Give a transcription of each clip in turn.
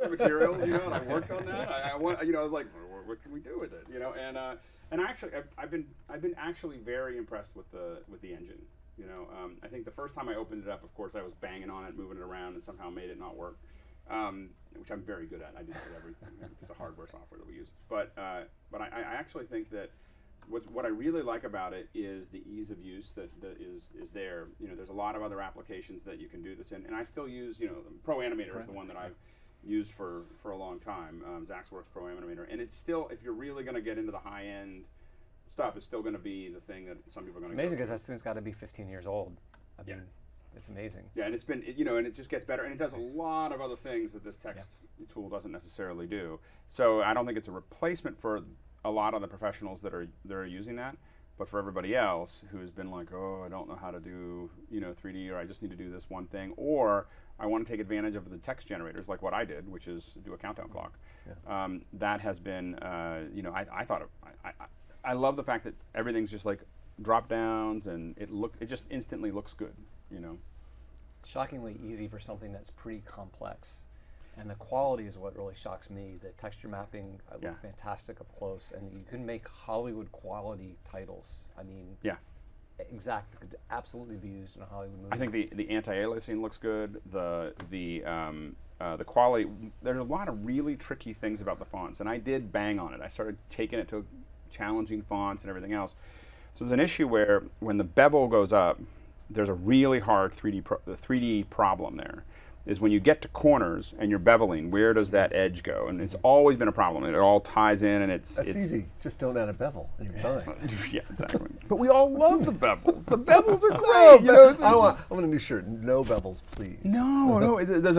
the materials, you know, and I worked on that. I want, you know, I was like, what can we do with it, you know? And actually, I've been actually very impressed with the engine. You know, I think the first time I opened it up, of course, I was banging on it, moving it around, and somehow made it not work, which I'm very good at. I do that with everything. It's a hardware software that we use. But I actually think that what I really like about it is the ease of use that is there. You know, there's a lot of other applications that you can do this in, and I still use, you know, Pro Animator is the one that I've used for a long time, Zaxworks Pro Animator, and it's still, if you're really going to get into the high end stuff, it's still going to be the thing that some people are going to. It's amazing because that thing's got to be 15 years old. I mean, it's amazing. Yeah, and it's been, you know, and it just gets better, and it does a lot of other things that this text tool doesn't necessarily do. So I don't think it's a replacement for a lot of the professionals that are using that, but for everybody else who's been like, oh, I don't know how to do, you know, 3D, or I just need to do this one thing, or I want to take advantage of the text generators, like what I did, which is do a countdown clock. Yeah. That has been, you know, I love the fact that everything's just like drop downs, and it just instantly looks good, you know. Shockingly easy for something that's pretty complex. And the quality is what really shocks me. The texture mapping look fantastic up close, and you can make Hollywood quality titles. I mean, exactly, could absolutely be used in a Hollywood movie. I think the anti-aliasing looks good. The quality. There's a lot of really tricky things about the fonts, and I did bang on it. I started taking it to challenging fonts and everything else. So there's an issue where when the bevel goes up, there's a really hard 3D problem there. Is when you get to corners and you're beveling, where does that edge go? And it's always been a problem. It all ties in, and it's easy. Just don't add a bevel, and you're fine. Yeah, exactly. But we all love the bevels. The bevels are great. You know, I want a new shirt. No bevels, please. No. There's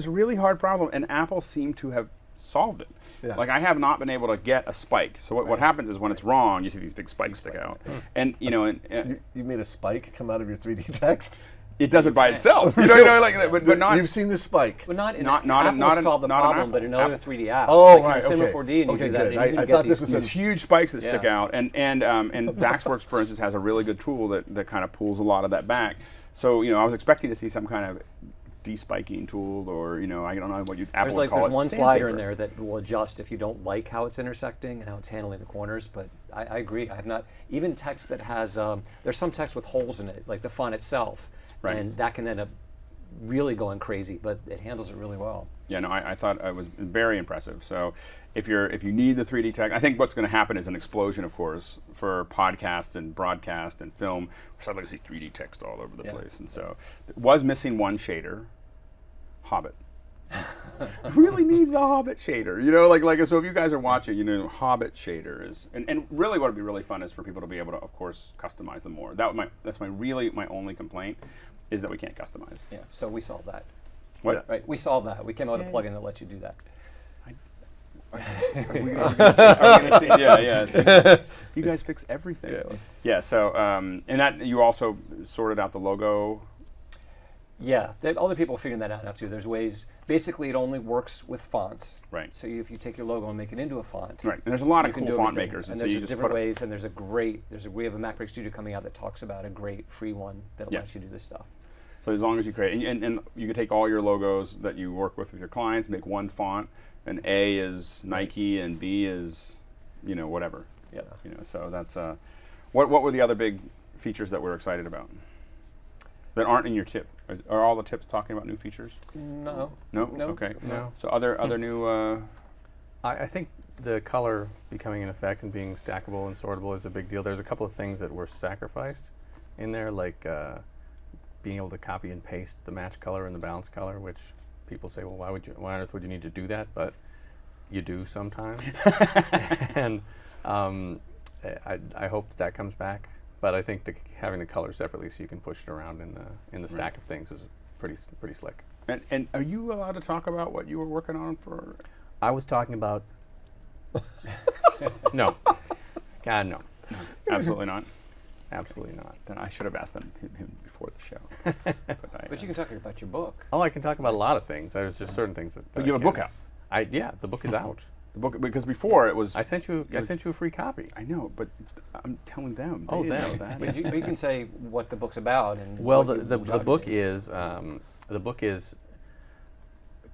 a really hard problem, and Apple seemed to have solved it. Yeah. Like, I have not been able to get a spike. So what happens is when it's wrong, you see these big spikes stick out. And you know, you made a spike come out of your 3D text. It does it by itself. You know, like, but not. You've seen the spike. Well, Apple solved the problem, but in other 3D apps. Oh, like right. Cinema 4D, and you do that. I thought this was these huge spikes that stick out, and Zaxworks, for instance, has a really good tool that kind of pulls a lot of that back. So, you know, I was expecting to see some kind of de-spiking tool, or, you know, I don't know what Apple would call it. There's one slider in there that will adjust if you don't like how it's intersecting and how it's handling the corners. But I agree. I have not, even text that has there's some text with holes in it, like the font itself. Right. And that can end up really going crazy, but it handles it really well. Yeah, no, I thought it was very impressive. So if you need the 3D text, I think what's going to happen is an explosion, of course, for podcasts and broadcast and film. We're starting to see 3D text all over the place. And so it was missing one shader, Hobbit. Really needs the Hobbit shader, you know, like so if you guys are watching, you know, Hobbit shader is, and really what would be really fun is for people to be able to, of course, customize them more. That's my only complaint, is that we can't customize. Yeah, so we solved that. What? Yeah. Right, we solved that. We came out with a plugin that lets you do that. Are we gonna see? Yeah. You guys fix everything. Yeah. So and that you also sorted out the logo. Yeah, other people are figuring that out now too. There's ways. Basically, it only works with fonts. Right. So if you take your logo and make it into a font. Right. And there's a lot of cool font makers. And there's different ways. And we have a MacBreak Studio coming out that talks about a great free one that lets you do this stuff. So as long as you create, and you can take all your logos that you work with your clients, make one font, and A is Nike and B is, you know, whatever. Yeah. You know, so that's what were the other big features that we're excited about that aren't in your tip? Are all the tips talking about new features? No. No? Okay. No. So other new... I think the color becoming in effect and being stackable and sortable is a big deal. There's a couple of things that were sacrificed in there, like being able to copy and paste the match color and the balance color, which people say, well, why on earth would you need to do that? But you do sometimes. And I hope that comes back. But I think having the color separately so you can push it around in the stack of things is pretty slick. And are you allowed to talk about what you were working on for? I was talking about. No. God, no. Absolutely not. Absolutely not. Then I should have asked him before the show. But you can talk about your book. Oh, I can talk about a lot of things. There's just certain things that. But you have a book out. Yeah, the book is out. The book, because before it was. I sent you a free copy. I know, but I'm telling them. Oh, them. Know that. But you can say what the book's about and. Well, the book is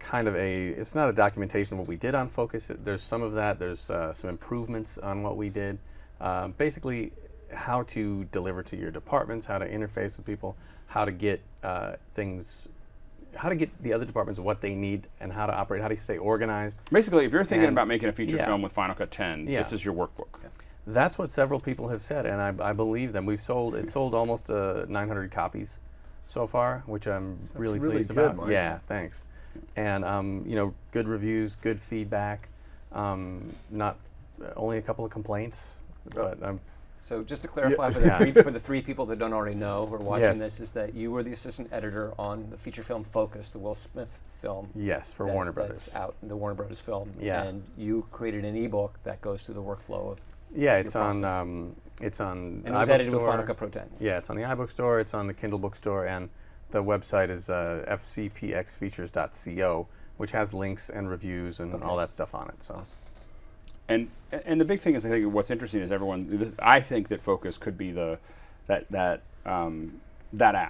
kind of it's not a documentation of what we did on Focus. There's some of that. There's some improvements on what we did. Basically, how to deliver to your departments, how to interface with people, how to get how to get the other departments what they need, and how to operate, how to stay organized. Basically, if you're thinking about making a feature film with Final Cut 10, this is your workbook. Yeah. That's what several people have said, and I believe them. It sold almost 900 copies so far, which I'm really pleased about. Mike. Yeah, thanks. And good reviews, good feedback. Not only a couple of complaints, but So just to clarify for the three people that don't already know who are watching this, is that you were the assistant editor on the feature film Focus, the Will Smith film. Yes, for Warner Brothers. That's out, the Warner Brothers film. Yeah. And you created an ebook that goes through the workflow of it's your on process. And it was edited with Final Cut Pro 10. Yeah, it's on the iBook store, it's on the Kindle bookstore, and the website is fcpxfeatures.co, which has links and reviews and all that stuff on it. So. Awesome. And the big thing is, I think what's interesting is I think that Focus could be that app.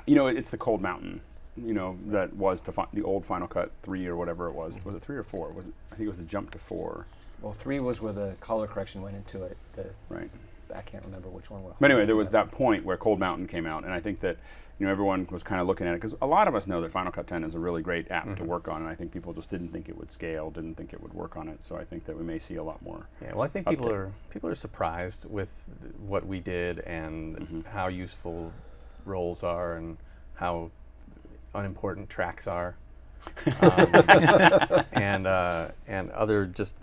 It's the Cold Mountain. That was the old Final Cut 3 or whatever it was. Was it 3 or 4? I think it was the jump to 4. Well, 3 was where the color correction went into it. Right. I can't remember which one was. But anyway, there was that point where Cold Mountain came out, and I think that everyone was kind of looking at it, because a lot of us know that Final Cut 10 is a really great app to work on, and I think people just didn't think it would scale, didn't think it would work on it. So I think that we may see a lot more. Yeah, well, I think people are surprised with what we did and how useful roles are and how unimportant tracks are, and other just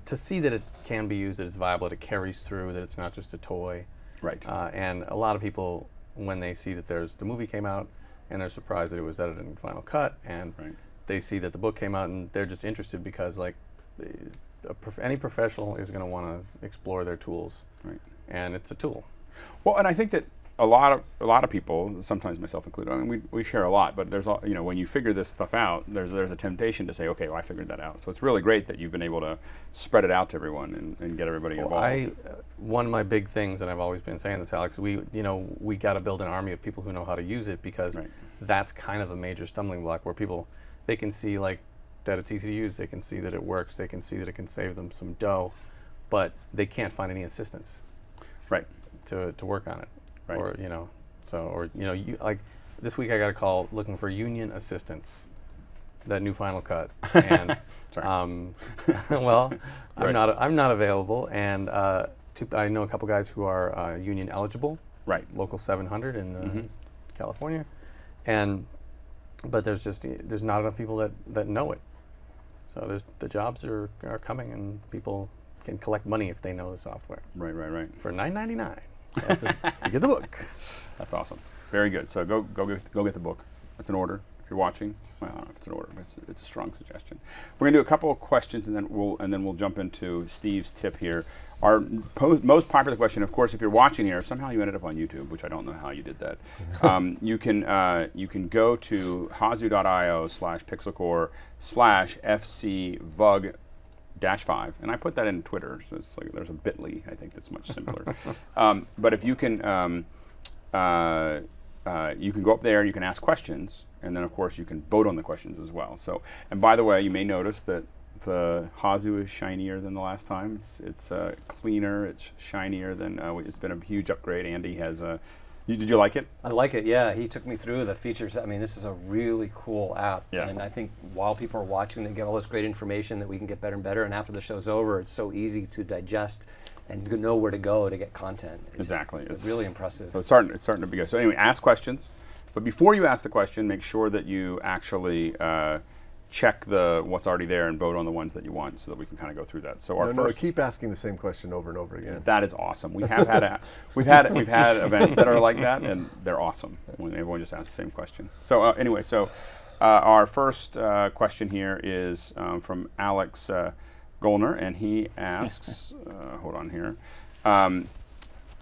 to see that it can be used, that it's viable, that it carries through, that it's not just a toy. Right. And a lot of people, when they see that the movie came out, and they're surprised that it was edited in Final Cut, and they see that the book came out, and they're just interested because, like, any professional is going to want to explore their tools, and it's a tool. Well, and I think that a lot of people, sometimes myself included, I mean, we share a lot, but there's when you figure this stuff out, there's a temptation to say, okay, well, I figured that out. So it's really great that you've been able to spread it out to everyone and get everybody involved. One of my big things, and I've always been saying this, Alex, we got to build an army of people who know how to use it, because that's kind of a major stumbling block, where people, they can see that it's easy to use, they can see that it works, they can see that it can save them some dough, but they can't find any assistance to work on it. Right. Or like this week I got a call looking for union assistants, that new Final Cut, and well, I'm not available, and I know a couple guys who are union eligible, local 700 in California, but there's not enough people that know it, so the jobs are coming, and people can collect money if they know the software. Right. For $9.99. You get the book. That's awesome. Very good. So go get the book. That's an order. If you're watching, well, I don't know if it's an order, but it's a strong suggestion. We're gonna do a couple of questions, and then we'll jump into Steve's tip here. Our most popular question, of course, if you're watching here, if somehow you ended up on YouTube, which I don't know how you did that, you can go to hazu.io/pixelcore/FCVUG-5, and I put that in Twitter, so it's like there's a bit.ly, I think, that's much simpler. But if you can go up there, you can ask questions, and then of course you can vote on the questions as well. So, and by the way, you may notice that the Hazu is shinier than the last time. It's cleaner, it's shinier than, it's been a huge upgrade. Andy has did you like it? I like it, yeah. He took me through the features. I mean, this is a really cool app. Yeah. And I think while people are watching, they get all this great information that we can get better and better. And after the show's over, it's so easy to digest and know where to go to get content. It's really impressive. So it's starting to be good. So anyway, ask questions. But before you ask the question, make sure that you actually check what's already there and vote on the ones that you want, so that we can kind of go through that. So no, keep asking the same question over and over again. That is awesome. We have had we've had events that are like that, and they're awesome when everyone just asks the same question. So anyway, our first question here is from Alex Golner, and he asks, hold on here,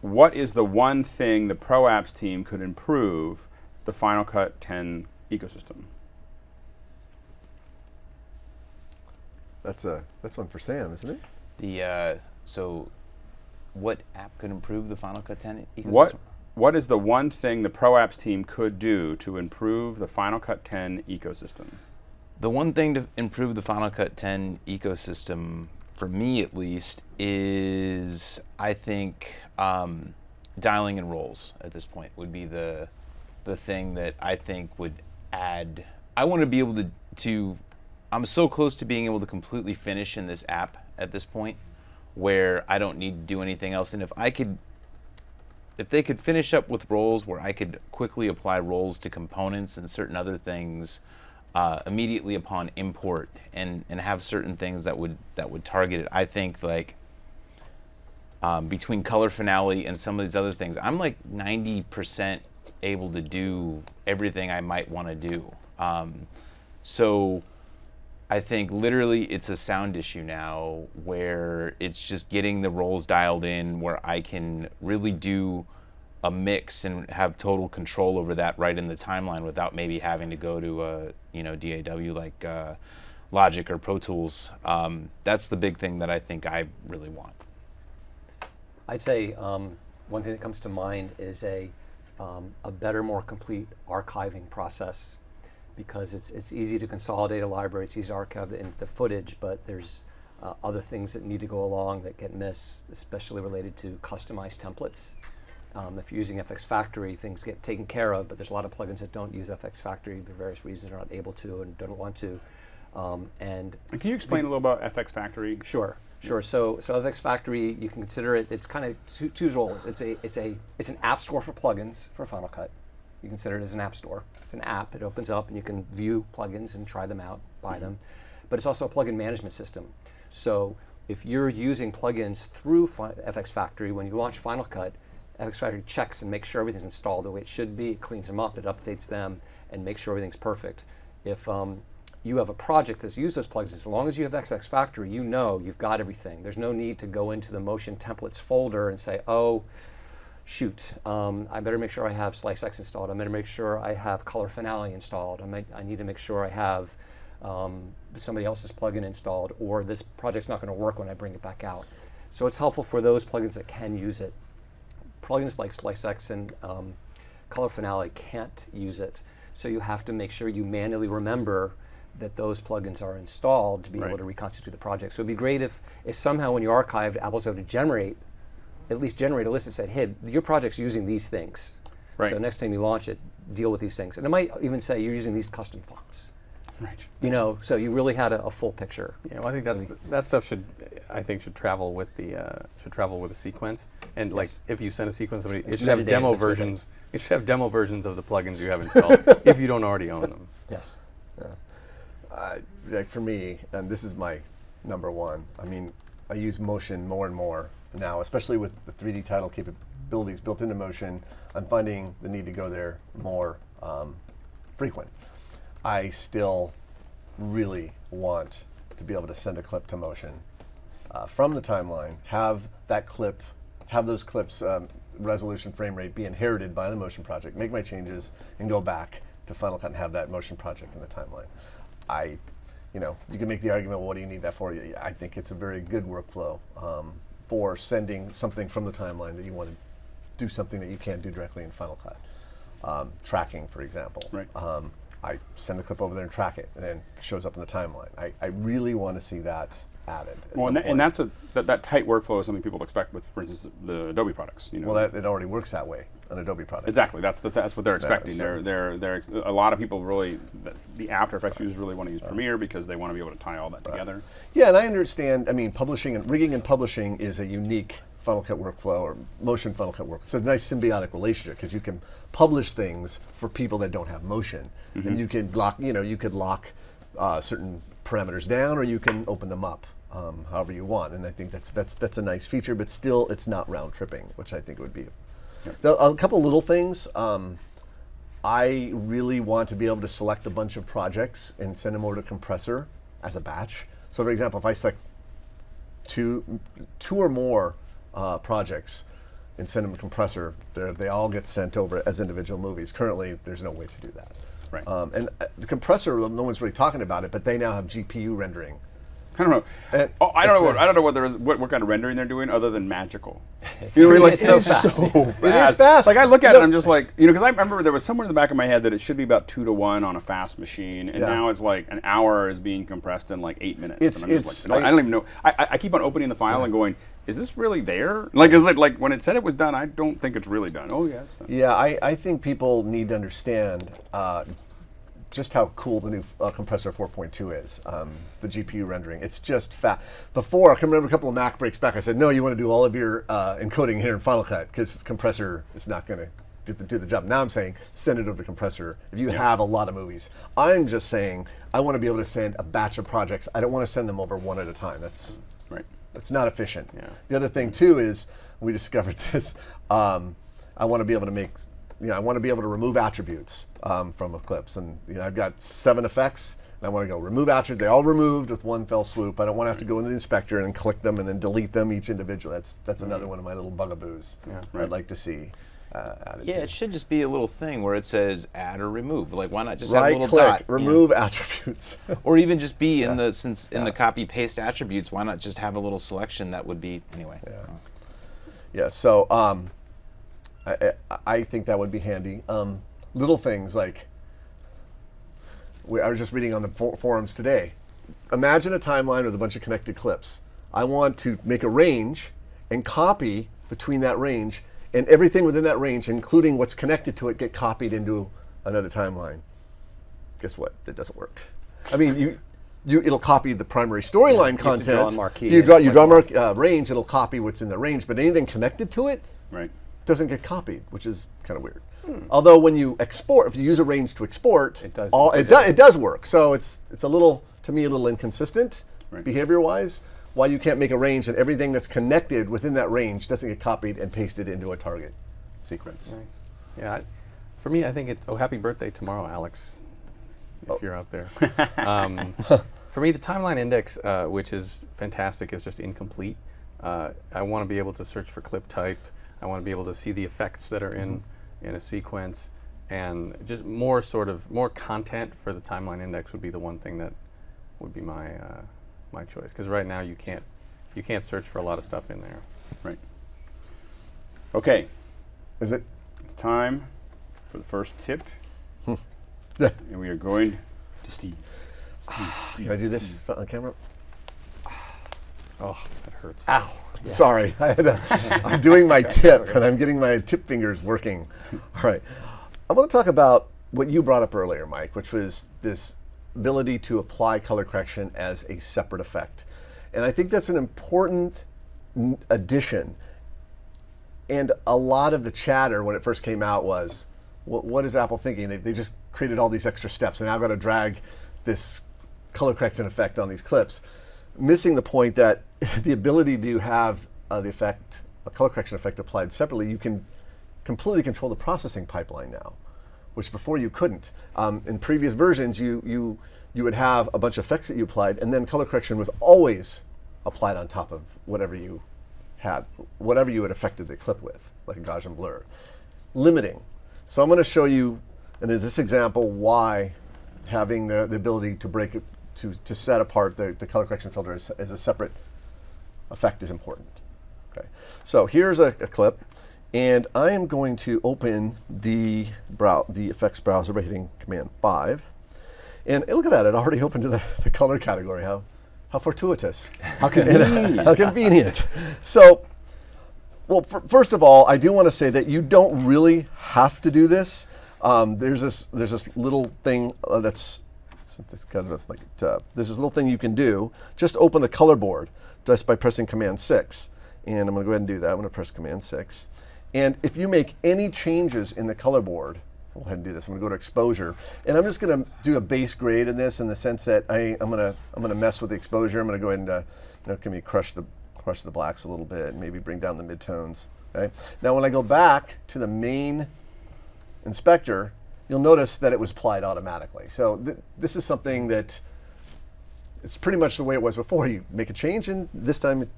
what is the one thing the Pro Apps team could improve the Final Cut 10 ecosystem? That's one for Sam, isn't it? So what app could improve the Final Cut 10 ecosystem? What is the one thing the Pro Apps team could do to improve the Final Cut 10 ecosystem? The one thing to improve the Final Cut 10 ecosystem, for me at least, is I think dialing in roles at this point would be the thing that I think would add. I want to be able to I'm so close to being able to completely finish in this app at this point where I don't need to do anything else. And if they could finish up with roles where I could quickly apply roles to components and certain other things immediately upon import, and have certain things that would target it, I think like between Color Finale and some of these other things, I'm like 90% able to do everything I might want to do. So I think literally it's a sound issue now where it's just getting the roles dialed in where I can really do a mix and have total control over that right in the timeline without maybe having to go to a DAW like Logic or Pro Tools. That's the big thing that I think I really want. I'd say one thing that comes to mind is a better, more complete archiving process, because it's easy to consolidate a library, it's easy to archive the footage, but there's other things that need to go along that get missed, especially related to customized templates. If you're using FX Factory, things get taken care of, but there's a lot of plugins that don't use FX Factory for various reasons, are not able to and don't want to. And can you explain a little about FX Factory? Sure. So FX Factory, you can consider it. It's kind of two roles. It's an app store for plugins for Final Cut. You consider it as an app store. It's an app. It opens up and you can view plugins and try them out, buy them. But it's also a plugin management system. So if you're using plugins through FX Factory, when you launch Final Cut, FX Factory checks and makes sure everything's installed the way it should be. It cleans them up. It updates them and makes sure everything's perfect. If you have a project that's used those plugins, as long as you have FX Factory, you know you've got everything. There's no need to go into the Motion Templates folder and say, oh, shoot, I better make sure I have Slice X installed. I better make sure I have Color Finale installed. I need to make sure I have somebody else's plugin installed, or this project's not going to work when I bring it back out. So it's helpful for those plugins that can use it. Plugins like Slice X and Color Finale can't use it. So you have to make sure you manually remember that those plugins are installed to be able to reconstitute the project. So it'd be great if somehow when you archived, Apple's able to at least generate a list that said, hey, your project's using these things. Right. So next time you launch it, deal with these things. And it might even say you're using these custom fonts. Right. So you really had a full picture. Yeah, well, I think that stuff should travel with the sequence. And like if you send a sequence, somebody it should have demo versions. It should have demo versions of the plugins you have installed if you don't already own them. Yes. Yeah. Like for me, and this is my number one. I mean, I use Motion more and more now, especially with the 3D title capabilities built into Motion. I'm finding the need to go there more frequent. I still really want to be able to send a clip to Motion from the timeline, have those clips resolution, frame rate be inherited by the Motion project, make my changes, and go back to Final Cut and have that Motion project in the timeline. You can make the argument, well, what do you need that for? I think it's a very good workflow for sending something from the timeline that you want to do something that you can't do directly in Final Cut. Tracking, for example. Right. I send the clip over there and track it, and then it shows up in the timeline. I really want to see that added. Well, and that's that tight workflow is something people expect with, for instance, the Adobe products. Well, it already works that way on Adobe products. Exactly. That's what they're expecting. They're a lot of people really, the After Effects users really want to use Premiere because they want to be able to tie all that together. Yeah, and I understand. I mean, publishing and rigging and publishing is a unique Final Cut workflow or Motion Final Cut workflow. It's a nice symbiotic relationship because you can publish things for people that don't have Motion, and you can lock. You could lock certain parameters down, or you can open them up however you want. And I think that's a nice feature, but still, it's not round tripping, which I think would be. Now, a couple little things. I really want to be able to select a bunch of projects and send them over to Compressor as a batch. So, for example, if I select two or more projects and send them to Compressor, they all get sent over as individual movies. Currently, there's no way to do that. Right. And the Compressor, no one's really talking about it, but they now have GPU rendering. I don't know. I don't know what kind of rendering they're doing other than magical. It's, You know, pretty- like, it's so it is fast. so It is fast. Like I look at it, Look- and I'm just like, you know, because I remember there was somewhere in the back of my head that it should be about 2 to 1 on a fast machine, and Yeah. now it's like an hour is being compressed in like 8 minutes. It's- and I'm just like, it's- I don't even know. I keep on opening the file and going, is this really there? Like, is it like when it said it was done? I don't think it's really done. Oh yeah, it's done. Yeah, I think people need to understand just how cool the new Compressor 4.2 is, the GPU rendering. It's just fast. Before, I can remember a couple of Mac breaks back, I said, no, you want to do all of your encoding here in Final Cut because Compressor is not going to do the job. Now I'm saying send it over to Compressor if you have a lot of movies. I'm just saying I want to be able to send a batch of projects. I don't want to send them over one at a time. That's not efficient. Yeah. The other thing too is we discovered this. I want to be able to make, I want to be able to remove attributes from clips, and I've got 7 effects, and I want to go remove attributes. They all removed with one fell swoop. I don't want to have to go into the inspector and click them and then delete them each individually. That's another one of my little bugaboos. I'd like to see added. Yeah, to. it should just be a little thing where it says add or remove. Like, why not just have a Right little click, dot? remove attributes. Or even just be in the in the copy paste attributes. Why not just have a little selection that would be anyway? Yeah. So I think that would be handy. Little things like I was just reading on the forums today. Imagine a timeline with a bunch of connected clips. I want to make a range and copy between that range, and everything within that range, including what's connected to it, get copied into another timeline. Guess what? That doesn't work. I mean, it'll copy the primary storyline you have to draw content. a marquee, If you and draw, it's like range, it'll copy what's in the range, but anything connected to it Right. doesn't get copied, which is kind of weird. Although when you export, if you use a range to export, It does- it does work. So it's a little, to me, a little inconsistent Right. behavior-wise. Why you can't make a range and everything that's connected within that range doesn't get copied and pasted into a target sequence. Nice. Yeah, for me, I think it's happy birthday tomorrow, Alex, if you're out there. For me, the timeline index, which is fantastic, is just incomplete. I want to be able to search for clip type. I want to be able to see the effects that are in a sequence, and just more content for the timeline index would be the one thing that would be my my choice. Because right now you can't search for a lot of stuff in there. Right. Okay. Is it? It's time for the first tip, Yeah. and we are going to Steve. Can I do this on camera? Oh, that hurts. Ow. Sorry, I'm doing my tip, and I'm getting my tip fingers working. All right, I want to talk about what you brought up earlier, Mike, which was this ability to apply color correction as a separate effect. And I think that's an important addition. And a lot of the chatter when it first came out was, what is Apple thinking? They just created all these extra steps, and now I've got to drag this color correction effect on these clips, missing the point that the ability to have the effect, a color correction effect applied separately, you can completely control the processing pipeline now, which before you couldn't. In previous versions, you would have a bunch of effects that you applied, and then color correction was always applied on top of whatever you had affected the clip with, like a Gaussian blur. Limiting. So I'm going to show you, in this example, why having the ability to break it, to set apart the color correction filter as a separate effect is important. Okay, so here's a clip, and I am going to open the effects browser by hitting Command 5. And look at that, it already opened to the color category. How fortuitous. How convenient. How convenient. So, well, first of all, I do want to say that you don't really have to do this. There's this little thing that's kind of like there's this little thing you can do. Just open the color board just by pressing Command 6. And I'm going to go ahead and do that. I'm going to press Command 6. And if you make any changes in the color board, I'll go ahead and do this. I'm going to go to exposure, and I'm just going to do a base grade in this, in the sense that I'm going to mess with the exposure. I'm going to go ahead and can we crush the blacks a little bit, and maybe bring down the midtones. Okay. Now when I go back to the main inspector, you'll notice that it was applied automatically. So this is something that it's pretty much the way it was before. You make a change, and this time it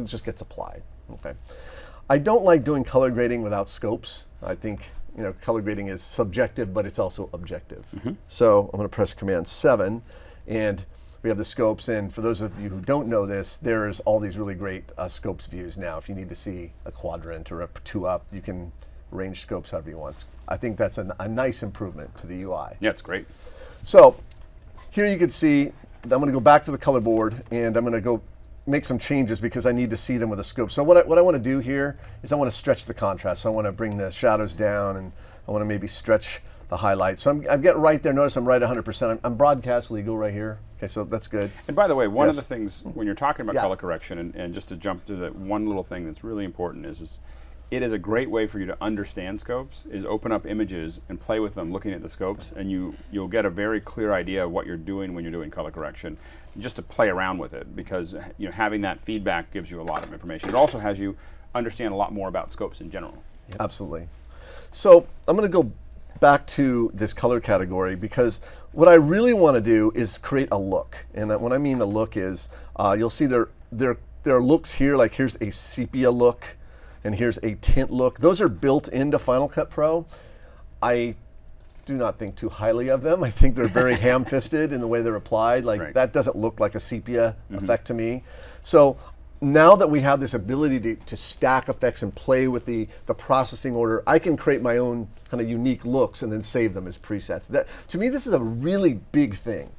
just gets applied. Okay. I don't like doing color grading without scopes. I think color grading is subjective, but it's also objective. So I'm going to press Command 7, and we have the scopes, and for those of you who don't know this, there's all these really great scopes views now. If you need to see a quadrant or a 2 up, you can arrange scopes however you want. I think that's a nice improvement to the UI. Yeah, it's great. So here you can see, I'm going to go back to the color board, and I'm going to go make some changes because I need to see them with a scope. So what I want to do here is I want to stretch the contrast. So I want to bring the shadows down, and I want to maybe stretch the highlights. So I'm getting right there. Notice I'm right 100%. I'm broadcast legal right here. Okay, so that's good. And by the way, one of Yes. the things when you're talking about Yeah. color correction, and just to jump to the one little thing that's really important is it is a great way for you to understand scopes, is open up images and play with them looking at the scopes, and you'll get a very clear idea of what you're doing when you're doing color correction, just to play around with it, because having that feedback gives you a lot of information. It also has you understand a lot more about scopes in general. Yep. Absolutely. So I'm going to go back to this color category because what I really want to do is create a look. And what I mean the look is, you'll see there are looks here, like here's a sepia look, and here's a tint look. Those are built into Final Cut Pro. I do not think too highly of them. I think they're very ham-fisted in the way they're applied. Like that doesn't look like a sepia effect to me. So now that we have this ability to stack effects and play with the processing order, I can create my own kind of unique looks and then save them as presets. That, to me, this is a really big thing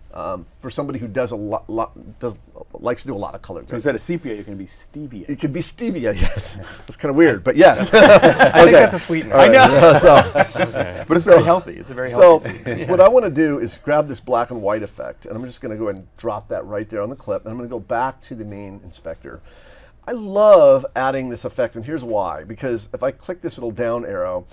for somebody who does likes to do a lot of color. So instead of sepia, you can be stevia. It could be stevia, yes. That's kind of weird, but yes. I think that's a sweetener. I know. But it's very healthy. It's a very healthy sweetener. What I want to do is grab this black and white effect, and I'm just going to go ahead and drop that right there on the clip, and I'm going to go back to the main inspector. I love adding this effect, and here's why. Because if I click this little down arrow,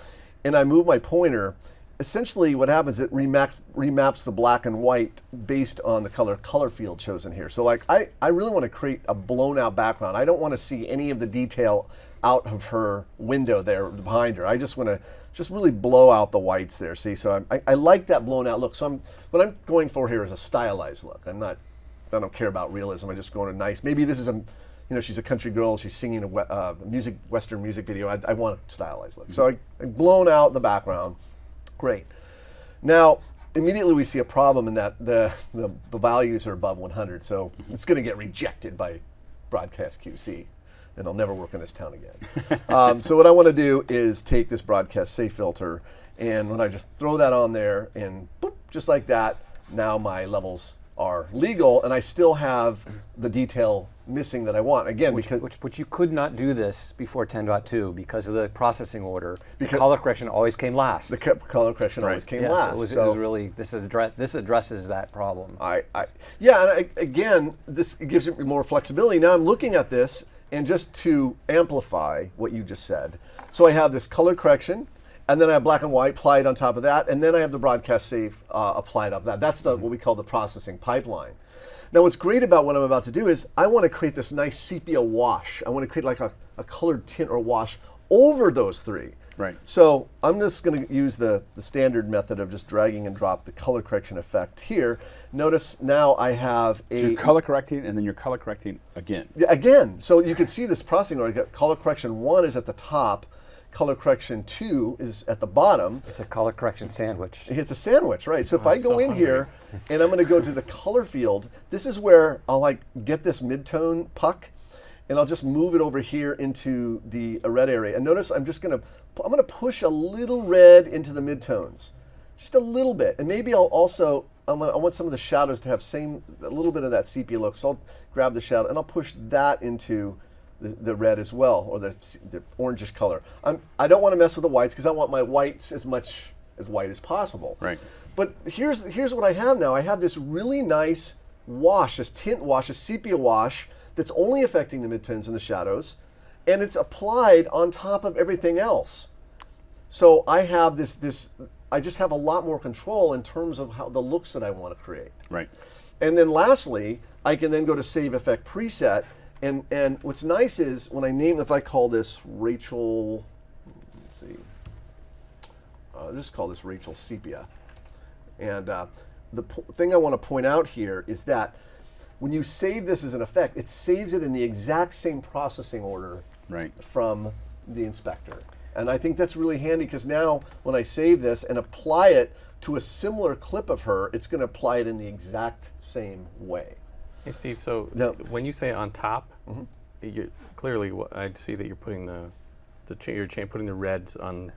and I move my pointer, essentially what happens is it remaps the black and white based on the color field chosen here. So like I really want to create a blown out background. I don't want to see any of the detail out of her window there behind her. I just want to really blow out the whites there. See, so I like that blown out look. So what I'm going for here is a stylized look. I don't care about realism. I just go to nice. Maybe this is she's a country girl. She's singing a Western music video. I want a stylized look. So I blown out the background. Great. Now, immediately we see a problem in that the values are above 100, so it's going to get rejected by Broadcast QC, and I'll never work in this town again. So what I want to do is take this Broadcast Safe filter, and when I just throw that on there, and boop, just like that, now my levels are legal, and I still have the detail missing that I want. Again, which you could not do this before 10.2 because of the processing order. The color correction always came last. The color correction always came last. So it was really this addresses that problem. Again, this gives you more flexibility. Now I'm looking at this, and just to amplify what you just said, so I have this color correction, and then I have black and white applied on top of that, and then I have the Broadcast Safe applied on that. That's what we call the processing pipeline. Now what's great about what I'm about to do is I want to create this nice sepia wash. I want to create like a colored tint or wash over those three. Right. So I'm just going to use the standard method of just dragging and drop the color correction effect here. Notice now I have So you're color correcting, and then you're color correcting again. Yeah, again. So you can see this processing order. Color correction 1 is at the top. Color correction 2 is at the bottom. It's a color correction sandwich. It's a sandwich, right? So if I go in here and I'm going to go to the color field, this is where I'll get this midtone puck, and I'll just move it over here into the red area. And notice I'm going to push a little red into the midtones, just a little bit. And maybe I'll also I want some of the shadows to have a little bit of that sepia look. So I'll grab the shadow and I'll push that into the red as well, or the orangish color. I don't want to mess with the whites because I want my whites as much as white as possible. Right. But here's what I have now. I have this really nice wash, this tint wash, a sepia wash that's only affecting the midtones and the shadows, and it's applied on top of everything else. So I have I just have a lot more control in terms of how the looks that I want to create. Right. And then lastly, I can then go to Save Effect Preset. And what's nice is when I if I call this Rachel, let's see, I'll just call this Rachel Sepia. And the thing I want to point out here is that when you save this as an effect, it saves it in the exact same processing order from the inspector. And I think that's really handy because now when I save this and apply it to a similar clip of her, it's going to apply it in the exact same way. Hey Steve, so Yep. when you say on top, you're, clearly I see that you're putting you're putting the reds on.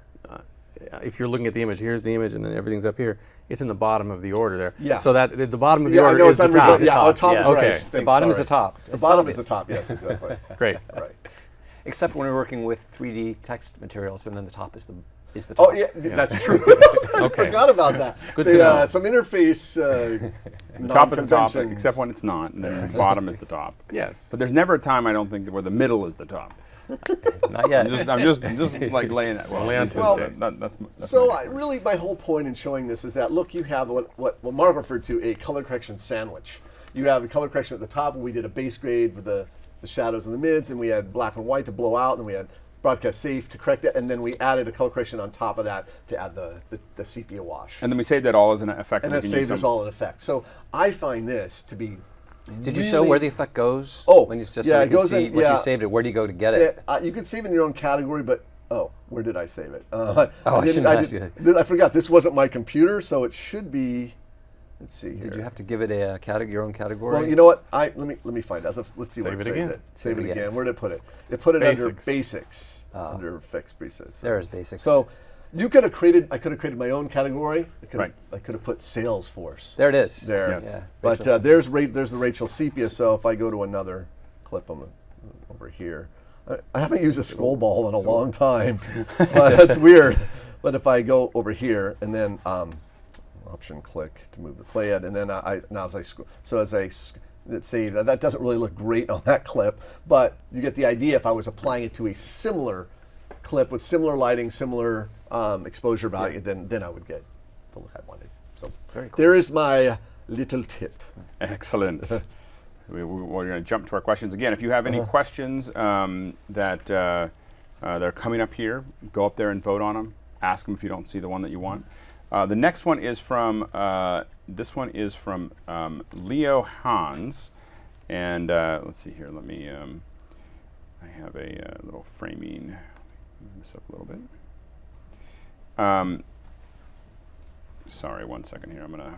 If you're looking at the image, here's the image, and then everything's up here. It's in the bottom of the order there. Yes. So that the bottom of the I order know is it's the top. Yeah, on top Yeah. is right. Okay. The bottom is the Sorry. top. The It's bottom is the obvious. top. Yes, exactly. Great. Right. Except when we're working with 3D text materials, and then the top is the top. Oh yeah, that's true. I Okay. forgot about that. Good to know. Some interface. The top is the top, non-conventions. except when it's not, and then the bottom is the top. Yes. But there's never a time, I don't think, where the middle is the top. Not yet. I'm just like laying that. Only on Well, Tuesday. That's So my really, my whole point in showing this is that look, you have what Mark referred to a color correction sandwich. You have the color correction at the top, and we did a base grade with the shadows and the mids, and we had black and white to blow out, and we had broadcast safe to correct it, and then we added a color correction on top of that to add the sepia wash. And then we saved that all as an effect. And that saves us all in effect. So I find this to be. Did you show where the effect goes? Oh, when it's just yeah, so we it can goes see in- once yeah. you saved it. Where do you go to get it? You can save it in your own category, but where did I save it? I shouldn't ask you. I forgot. This wasn't my computer, so it should be. Let's see here. Did you have to give it a your own category? Well, you know what? Let me find out. Let's see Save where it saved again. it. Save Save it it again. again. Where did it put it? It put it under Basics. basics, under fixed presets. There is basics. So you could have created. I could have created my own category. Right. I could have put Salesforce. there it is. There. Yes. Yeah, But Rachel's- there's the Rachel sepia. So if I go to another clip, I'm over here. I haven't used a scroll ball in a long time, but that's weird. But if I go over here and then option click to move the playhead, and then let's see, that doesn't really look great on that clip, but you get the idea. If I was applying it to a similar clip with similar lighting, similar exposure value, then I would get the look I wanted. So Very cool. there is my little tip. Excellent. We're going to jump to our questions again. If you have any questions that are coming up here, go up there and vote on them. Ask them if you don't see the one that you want. The next one is from Leo Hans, and let's see here. Let me. I have a little framing. Move this up a little bit. Sorry, 1 second here. I'm gonna.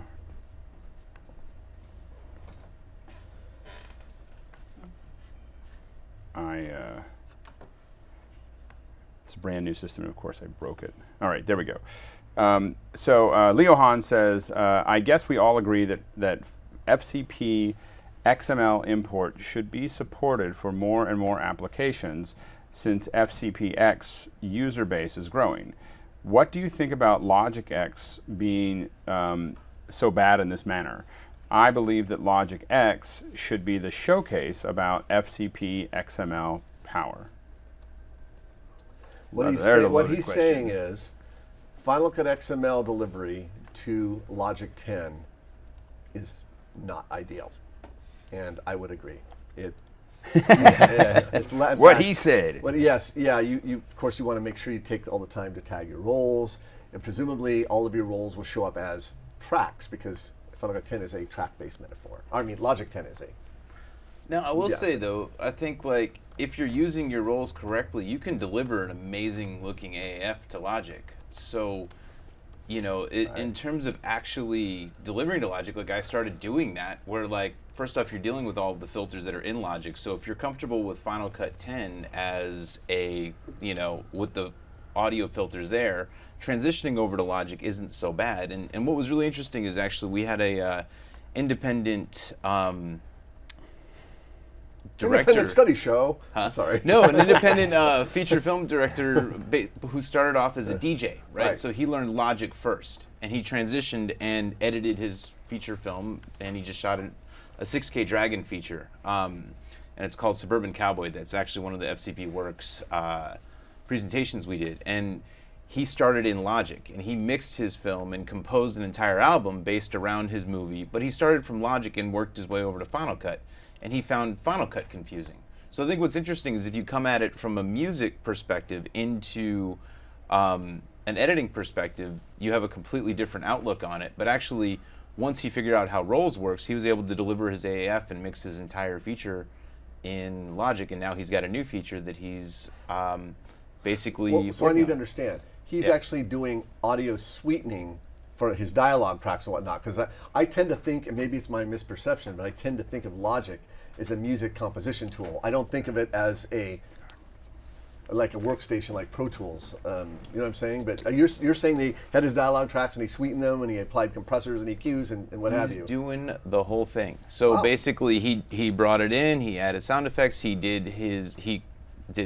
It's a brand new system, and of course I broke it. All right, there we go. So Leo Hahn says, I guess we all agree that FCP XML import should be supported for more and more applications since FCPX user base is growing. What do you think about Logic X being so bad in this manner? I believe that Logic X should be the showcase about FCP XML power. What he's saying is, Final Cut XML delivery to Logic 10 is not ideal, and I would agree. It's What he said. But yes, yeah. You of course you want to make sure you take all the time to tag your roles, and presumably all of your roles will show up as tracks because Final Cut 10 is a track-based metaphor. I mean, Logic 10 is a. Now, I will Yes. say, though, I think, like, if you're using your roles correctly, you can deliver an amazing-looking AAF to Logic. So, you know, in terms of actually delivering to Logic, like, I started doing that, where, like, first off, you're dealing with all of the filters that are in Logic. So if you're comfortable with Final Cut 10 as a, you know, with the audio filters there, transitioning over to Logic isn't so bad. And what was really interesting is actually we had a independent director. Independent study show. Huh? Sorry. No, an independent feature film director who started off as a DJ, right? Right. So he learned Logic first, and he transitioned and edited his feature film, and he just shot a 6K Dragon feature, and it's called Suburban Cowboy. That's actually one of the FCP Works presentations we did, and he started in Logic, and he mixed his film and composed an entire album based around his movie, but he started from Logic and worked his way over to Final Cut, and he found Final Cut confusing. So I think what's interesting is if you come at it from a music perspective into an editing perspective, you have a completely different outlook on it, but actually, once he figured out how roles works, he was able to deliver his AAF and mix his entire feature in Logic, and now he's got a new feature that he's basically. Well, so I working need on. to understand. He's Yeah. actually doing audio sweetening for his dialogue tracks and whatnot, because I tend to think, and maybe it's my misperception, but I tend to think of Logic as a music composition tool. I don't think of it as like a workstation like Pro Tools. You know what I'm saying? But you're saying they had his dialogue tracks and he sweetened them and he applied compressors and EQs and what have you. He's doing the whole thing. So Wow. basically, he brought it in. He added sound effects. He did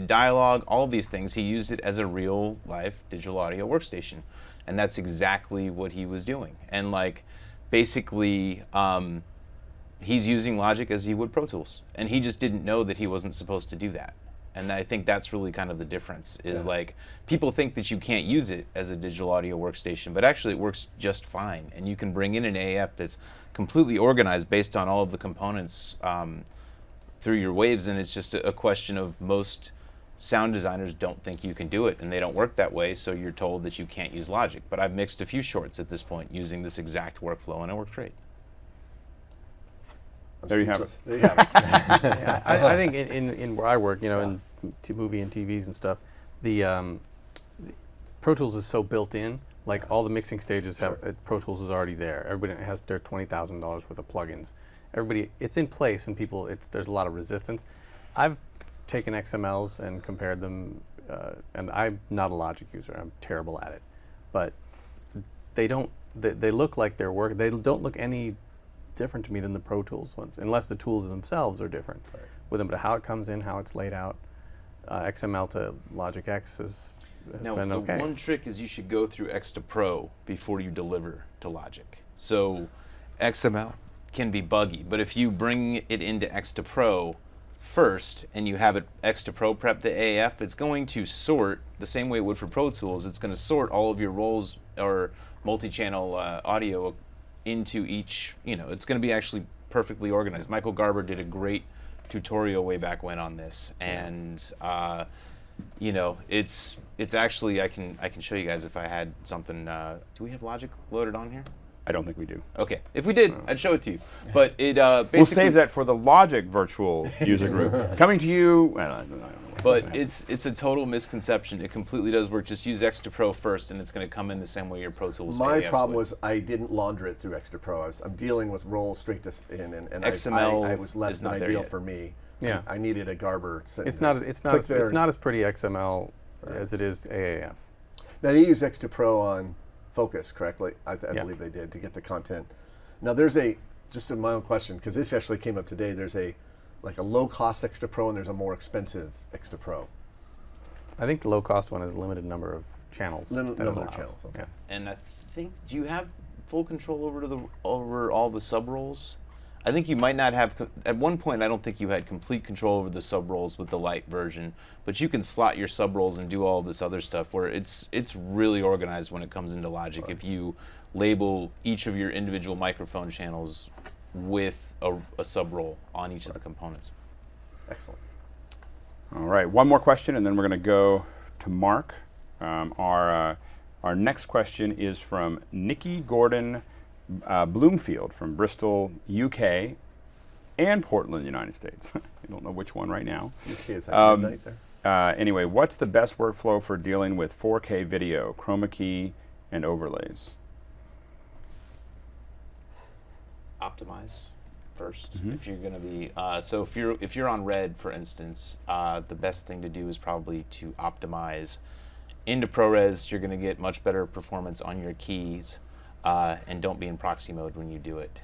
dialogue. All of these things. He used it as a real life digital audio workstation, and that's exactly what he was doing. And like, basically, he's using Logic as he would Pro Tools, and he just didn't know that he wasn't supposed to do that. And I think that's really kind of the difference, is like, people think that you can't use it as a digital audio workstation, but actually it works just fine. And you can bring in an AF that's completely organized based on all of the components through your waves, and it's just a question of most sound designers don't think you can do it, and they don't work that way, so you're told that you can't use Logic. But I've mixed a few shorts at this point using this exact workflow, and it worked great. There you have it. There you have it. Yeah, I think in where I work, in movie and TVs and stuff, the Pro Tools is so built in. Like all the mixing stages have Pro Tools is already there. Everybody has their $20,000 worth of plugins. Everybody, it's in place, and people, there's a lot of resistance. I've taken XMLs and compared them, and I'm not a Logic user. I'm terrible at it, but they don't. They look like they're working. They don't look any different to me than the Pro Tools ones, unless the tools themselves are different with them. But how it comes in, how it's laid out, XML to Logic X has been okay. The one trick is you should go through X to Pro before you deliver to Logic. So XML can be buggy, but if you bring it into X to Pro first and you have it X to Pro prep the AF, it's going to sort the same way it would for Pro Tools. It's going to sort all of your roles or multi-channel audio into each, it's going to be actually perfectly organized. Michael Garber did a great tutorial way back when on this, and it's actually, I can show you guys if I had something. Do we have Logic loaded on here? I don't think we do. Okay, if we did, I'd show it to you. But it basically, We'll save that for the Logic virtual user group. Coming to you. I don't know. But it's a total misconception. It completely does work. Just use X to Pro first, and it's going to come in the same way your Pro Tools. My AFs problem would. was I didn't launder it through Extra Pro. I'm dealing with roll straight to in, and XML I was less is than not there ideal yet. for me. Yeah. I needed a Garber. It's not as pretty XML as it is AAF. Now they use Extra Pro on Focus, correctly? I believe they did, to get the content. Now there's just in my own question, because this actually came up today. There's a low cost Extra Pro and there's a more expensive Extra Pro. I think the low cost one has a limited number of channels. Number of channels. Okay. Yeah. And I think, do you have full control over all the sub roles? I think you might not have. At one point, I don't think you had complete control over the sub roles with the light version, but you can slot your sub roles and do all this other stuff where it's really organized when it comes into Logic. If you label each of your individual microphone channels with a sub role on each of the components. Excellent. All right, one more question, and then we're going to go to Mark. Our next question is from Nikki Gordon Bloomfield from Bristol, UK, and Portland, United States. I don't know which one right now. UK is at midnight there. Anyway, what's the best workflow for dealing with 4K video, chroma key, and overlays? Optimize first. If you're going to be so if you're on Red, for instance, the best thing to do is probably to optimize into ProRes. You're going to get much better performance on your keys, and don't be in proxy mode when you do it.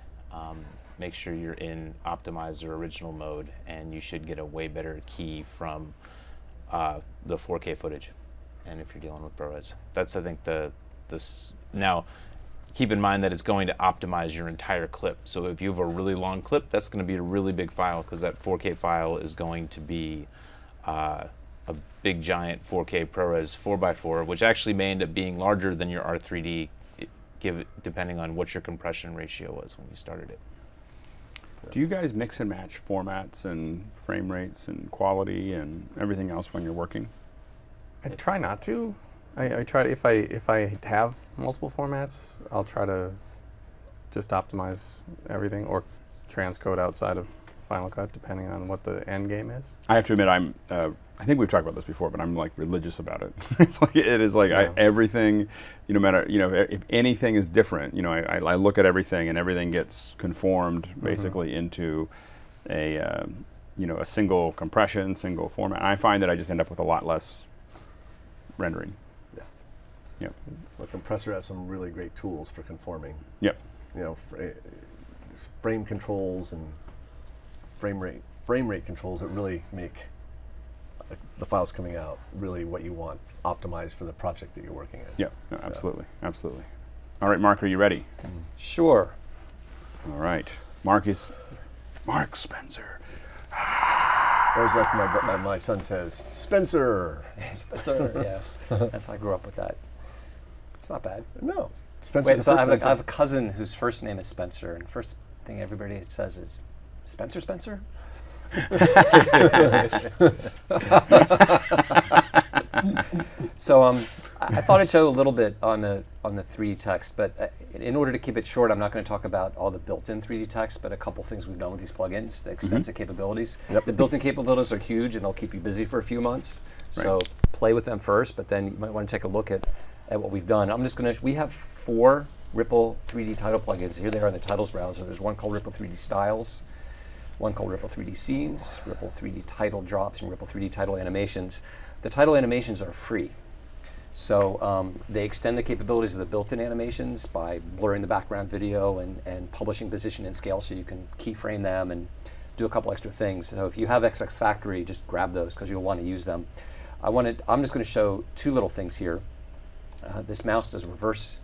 Make sure you're in optimize or original mode, and you should get a way better key from the 4K footage. And if you're dealing with ProRes, that's, I think, now. Keep in mind that it's going to optimize your entire clip. So if you have a really long clip, that's going to be a really big file, because that 4K file is going to be a big giant 4K ProRes 4x4, which actually may end up being larger than your R3D, depending on what your compression ratio was when you started it. Do you guys mix and match formats and frame rates and quality and everything else when you're working? I try not to. I try to, if I have multiple formats, I'll try to just optimize everything or transcode outside of Final Cut, depending on what the end game is? I have to admit, I think we've talked about this before, but I'm like religious about it. It's like it is like everything, no matter if anything is different, I look at everything and everything gets conformed basically into a a single compression, single format. And I find that I just end up with a lot less rendering. Yep. The Compressor has some really great tools for conforming. Yep. Frame controls and frame rate controls that really make the files coming out really what you want, optimized for the project that you're working in. Yep. No, absolutely. Absolutely. All right, Mark, are you ready? Sure. All right. Mark Spencer. Or as like my son says, Spencer. Spencer, yeah. That's how I grew up with that. It's not bad. No. Spencer's Wait, the so I first have a cousin whose first name is Spencer, and first thing everybody says is, Spencer? So I thought I'd show a little bit on the 3D text, but in order to keep it short, I'm not going to talk about all the built-in 3D text, but a couple things we've done with these plugins, the extensive capabilities. Yep. The built-in capabilities are huge, and they'll keep you busy for a few months. So play with them first, but then you might want to take a look at what we've done. We have 4 Ripple 3D title plugins. Here they are in the titles browser. There's one called Ripple 3D Styles, one called Ripple 3D Scenes, Ripple 3D Title Drops, and Ripple 3D Title Animations. The title animations are free. So they extend the capabilities of the built-in animations by blurring the background video and publishing position and scale, so you can keyframe them and do a couple extra things. So if you have XX Factory, just grab those because you'll want to use them. I'm just going to show 2 little things here. This mouse does reverse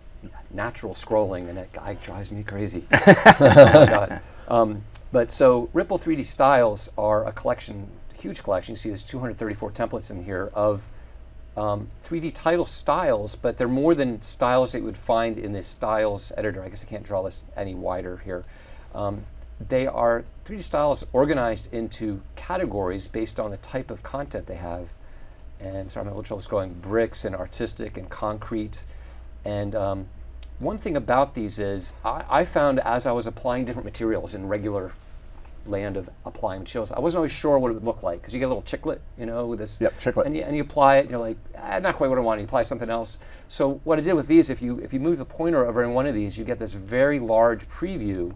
natural scrolling, and it drives me crazy. Oh my God. But so Ripple 3D Styles are a collection, huge collection. You see there's 234 templates in here of 3D title styles, but they're more than styles that you would find in the styles editor. I guess I can't draw this any wider here. They are 3D styles organized into categories based on the type of content they have. And so I'm a little trouble scrolling, bricks and artistic and concrete. And one thing about these is I found as I was applying different materials in regular land of applying materials, I wasn't always sure what it would look like, because you get a little chiclet, with this. Yep, chiclet. And you apply it, and you're like, not quite what I want. You apply something else. So what I did with these, if you move the pointer over in one of these, you get this very large preview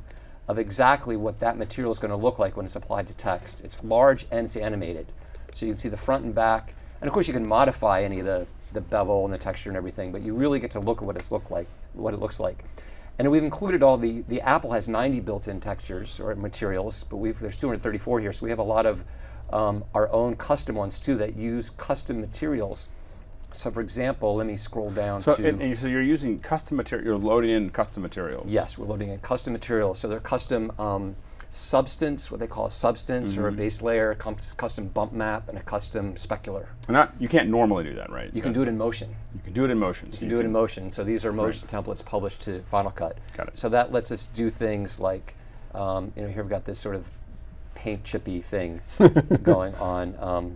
of exactly what that material is going to look like when it's applied to text. It's large and it's animated, so you can see the front and back. And of course, you can modify any of the bevel and the texture and everything, but you really get to look at what it looks like. And we've included all the Apple has 90 built-in textures or materials, but there's 234 here, so we have a lot of our own custom ones too that use custom materials. So for example, let me scroll down to... So you're using custom material, you're loading in custom materials. Yes, we're loading in custom materials. So they're custom substance, what they call a substance or a base layer, a custom bump map, and a custom specular. And you can't normally do that, right? You can do it in motion. You can do it in motion. You can do it in motion. So these are motion templates published to Final Cut. Got it. So that lets us do things like, here we've got this sort of paint chippy thing going on.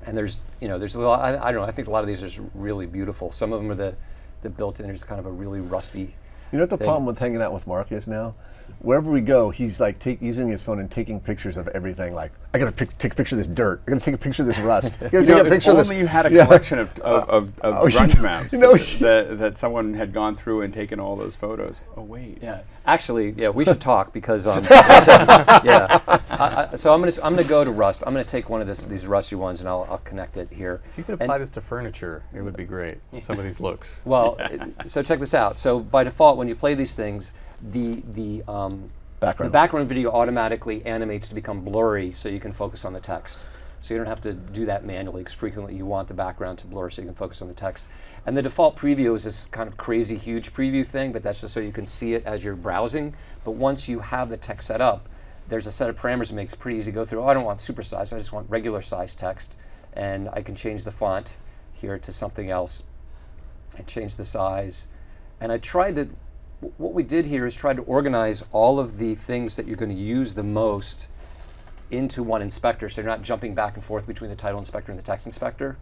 And there's a lot, I don't know, I think a lot of these are really beautiful. Some of them are the built-in, there's kind of a really rusty You know what the problem with hanging out with Mark is now? Wherever we go, he's like using his phone and taking pictures of everything. Like, I gotta take a picture of this dirt. I gotta take a picture of this rust. I gotta take a picture of this. Only you had a collection of grunge maps that someone had gone through and taken all those photos. Oh wait. Yeah. Actually, we should talk because so I'm gonna go to Rust. I'm gonna take one of these rusty ones and I'll connect it here. If you could apply this to furniture, it would be great. Some of these looks. Well, so check this out. So by default, when you play these things, the background video automatically animates to become blurry so you can focus on the text. So you don't have to do that manually because frequently you want the background to blur so you can focus on the text. And the default preview is this kind of crazy huge preview thing, but that's just so you can see it as you're browsing. But once you have the text set up, there's a set of parameters that makes it pretty easy to go through. Oh, I don't want super size, I just want regular size text. And I can change the font here to something else and change the size. And what we did here is try to organize all of the things that you're going to use the most into one inspector, so you're not jumping back and forth between the title inspector and the text inspector.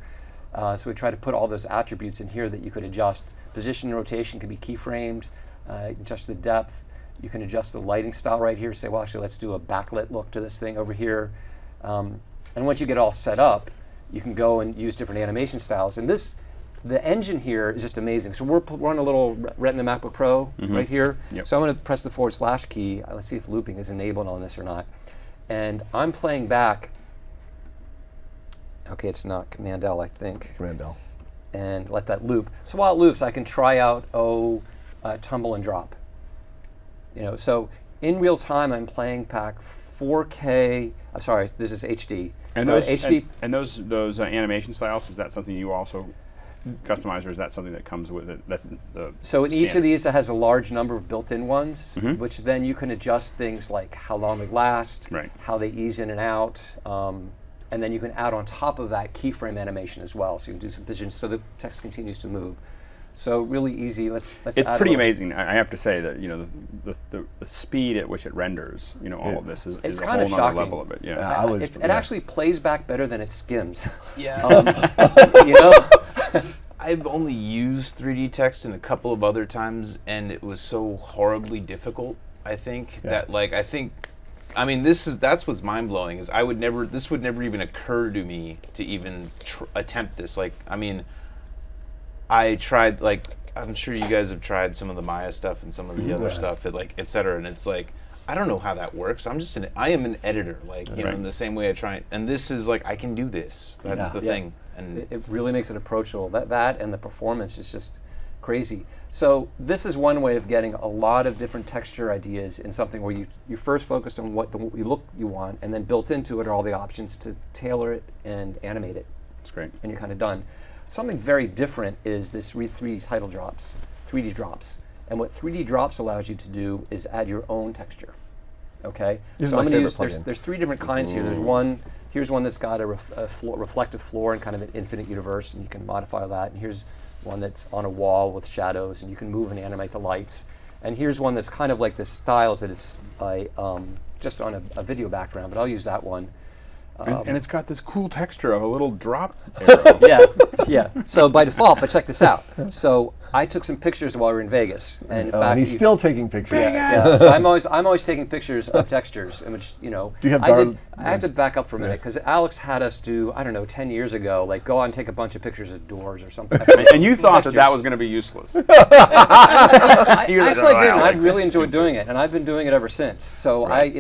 So we try to put all those attributes in here that you could adjust. Position and rotation can be keyframed, adjust the depth. You can adjust the lighting style right here. Say, well, actually, let's do a backlit look to this thing over here. And once you get all set up, you can go and use different animation styles. And the engine here is just amazing. So we're on a little Retina MacBook Pro right here. Yep. So I'm going to press the / key. Let's see if looping is enabled on this or not. And I'm playing back. Okay, it's not Command L, I think. Command L. And let that loop. So while it loops, I can try out tumble and drop. So in real time, I'm playing back 4K. I'm sorry, this is HD. And those HD. And those animation styles, is that something you also customize, or is that something that comes with it? That's the So in each of standard? these, it has a large number of built-in ones, which then you can adjust things like how long they last, Right. how they ease in and out, and then you can add on top of that keyframe animation as well. So you can do some positions so the text continues to move. So really easy. Let's It's add pretty on. amazing. I have to say that the speed at which it renders, all of this is It's a kind whole of nother shocking. level of it. Yeah. I was- It yeah. actually plays back better than it skims. Yeah. you know? I've only used 3D text in a couple of other times, and it was so horribly difficult. I think that that's what's mind blowing. Is this would never even occur to me to even attempt this. I tried, I'm sure you guys have tried some of the Maya stuff and some of the other stuff, et cetera, and it's like, I don't know how that works. I am an editor, in the same way I try, and this is I can do this. That's the thing. And It really makes it approachable. That and the performance is just crazy. So this is one way of getting a lot of different texture ideas in something where you first focused on what the look you want, and then built into it are all the options to tailor it and animate it. It's great. And you're kind of done. Something very different is this 3D title drops, 3D drops. And what 3D drops allows you to do is add your own texture. Okay? This is so my I'm going to favorite use, plugin. there's 3 different kinds here. Here's one that's got a reflective floor and kind of an infinite universe, and you can modify that. And here's one that's on a wall with shadows, and you can move and animate the lights. And here's one that's kind of like the styles that it's just on a video background, but I'll use that one. And it's got this cool texture of a little drop arrow. Yeah. So by default, but check this out. So I took some pictures while we were in Vegas, and in fact, and he's still taking pictures. yeah. So I'm always taking pictures of textures, in which Do you have I have to back up for a minute because Alex had us do 10 years ago, go out and take a bunch of pictures of doors or something. And you thought that was going to be useless. I actually did. And I Alex, really that's enjoyed doing it, and I've been doing it ever since. So I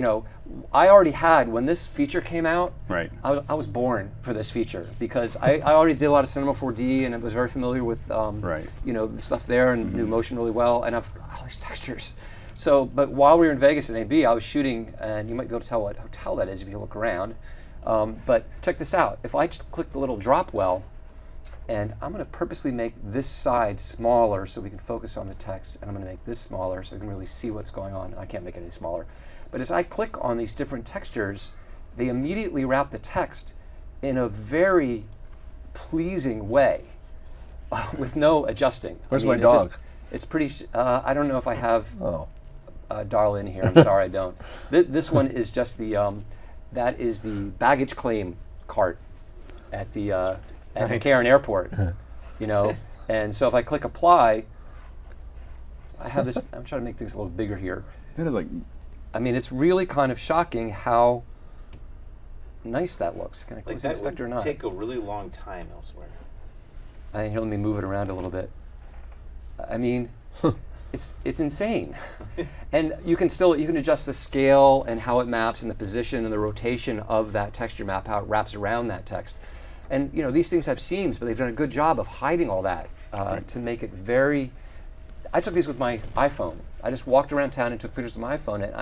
already had, when this feature came out, Right. I was born for this feature because I already did a lot of Cinema 4D and I was very familiar with the stuff there and knew motion really well, and I've all these textures. So, but while we were in Vegas at AB, I was shooting, and you might be able to tell what hotel that is if you look around. But check this out. If I just click the little drop well, and I'm going to purposely make this side smaller so we can focus on the text, and I'm going to make this smaller so we can really see what's going on. I can't make it any smaller. But as I click on these different textures, they immediately wrap the text in a very pleasing way with no adjusting. Where's I mean, my dog? It's pretty, I don't know if I have Oh. Darla in here. I'm sorry, I don't. This one is just that is the baggage claim cart at the at McCarran Airport, And so if I click apply, I have this. I'm trying to make things a little bigger here. That is I mean, it's really kind of shocking how nice that looks. Can I close the inspector or not? take a really long time elsewhere. Here, let me move it around a little bit. I mean, it's insane. And you can adjust the scale and how it maps and the position and the rotation of that texture map, how it wraps around that text. And these things have seams, but they've done a good job of hiding all that to make it very. I took these with my iPhone. I just walked around town and took pictures with my iPhone, and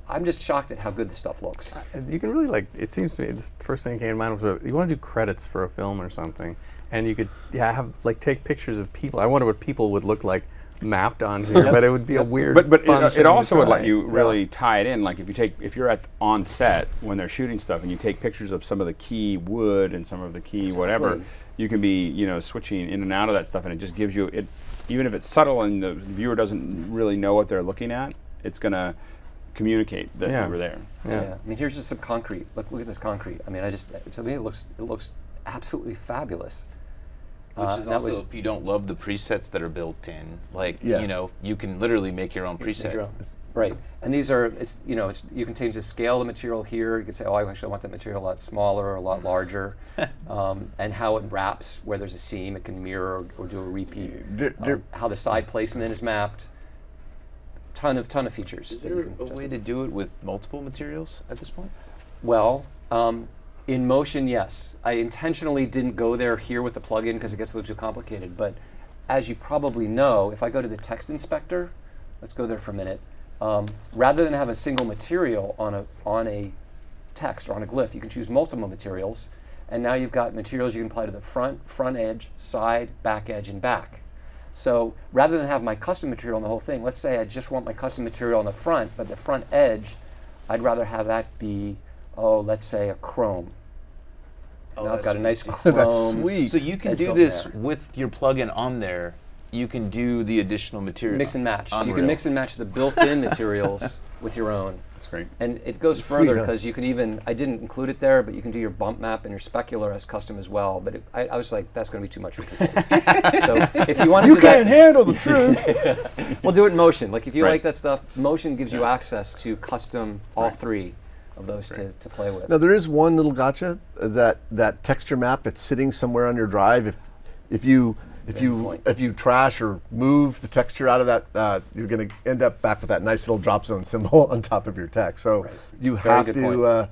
I'm just shocked at how good this stuff looks. You can really it seems to me, the first thing that came to mind was you want to do credits for a film or something, and you could have take pictures of people. I wonder what people would look like mapped onto here, but it would be a weird. But fun it thing also to would try. let you really tie it in. Like if you're on set when they're shooting stuff and you take pictures of some of the key wood and some of the key whatever, you can be switching in and out of that stuff, and it just gives you it. Even if it's subtle and the viewer doesn't really know what they're looking at, it's gonna communicate that you were there. Yeah. I mean, here's just some concrete. Look at this concrete. I mean, to me it looks absolutely fabulous. Which is that also, was if you don't love the presets that are built in, like, Yeah. you know, you can literally make your own make preset. your own. Right, and these are, you can change the scale of the material here. You can say, oh, I actually want that material a lot smaller or a lot larger, and how it wraps. Where there's a seam, it can mirror or do a repeat. How the side placement is mapped. Ton of features. Is that there you can a just way to do it with multiple materials at this point? Well, in Motion, yes. I intentionally didn't go there here with the plugin because it gets a little too complicated. But as you probably know, if I go to the text inspector, let's go there for a minute. Rather than have a single material on a text or on a glyph, you can choose multiple materials. And now you've got materials you can apply to the front edge, side, back edge, and back. So rather than have my custom material on the whole thing, let's say I just want my custom material on the front, but the front edge, I'd rather have that be, let's say a chrome. Now I've got a nice chrome. That's sweet. So you can edge do built this there. with your plugin on there. You can do the additional material. Mix and match. You Unreal. can mix and match the built-in materials with your own. That's great. And it goes That's further sweet, huh? because you can even, I didn't include it there, but you can do your bump map and your specular as custom as well. But I was like, that's going to be too much for people. So if you want to You do can't that, handle the truth. we'll do it in Motion. Like if you Right. like that stuff, Motion gives you access to custom all three of those to play with. Now there is one little gotcha, that texture map. It's sitting somewhere on your drive. If you trash or move the texture out of that, you're going to end up back with that nice little drop zone symbol on top of your text. So you Very have good to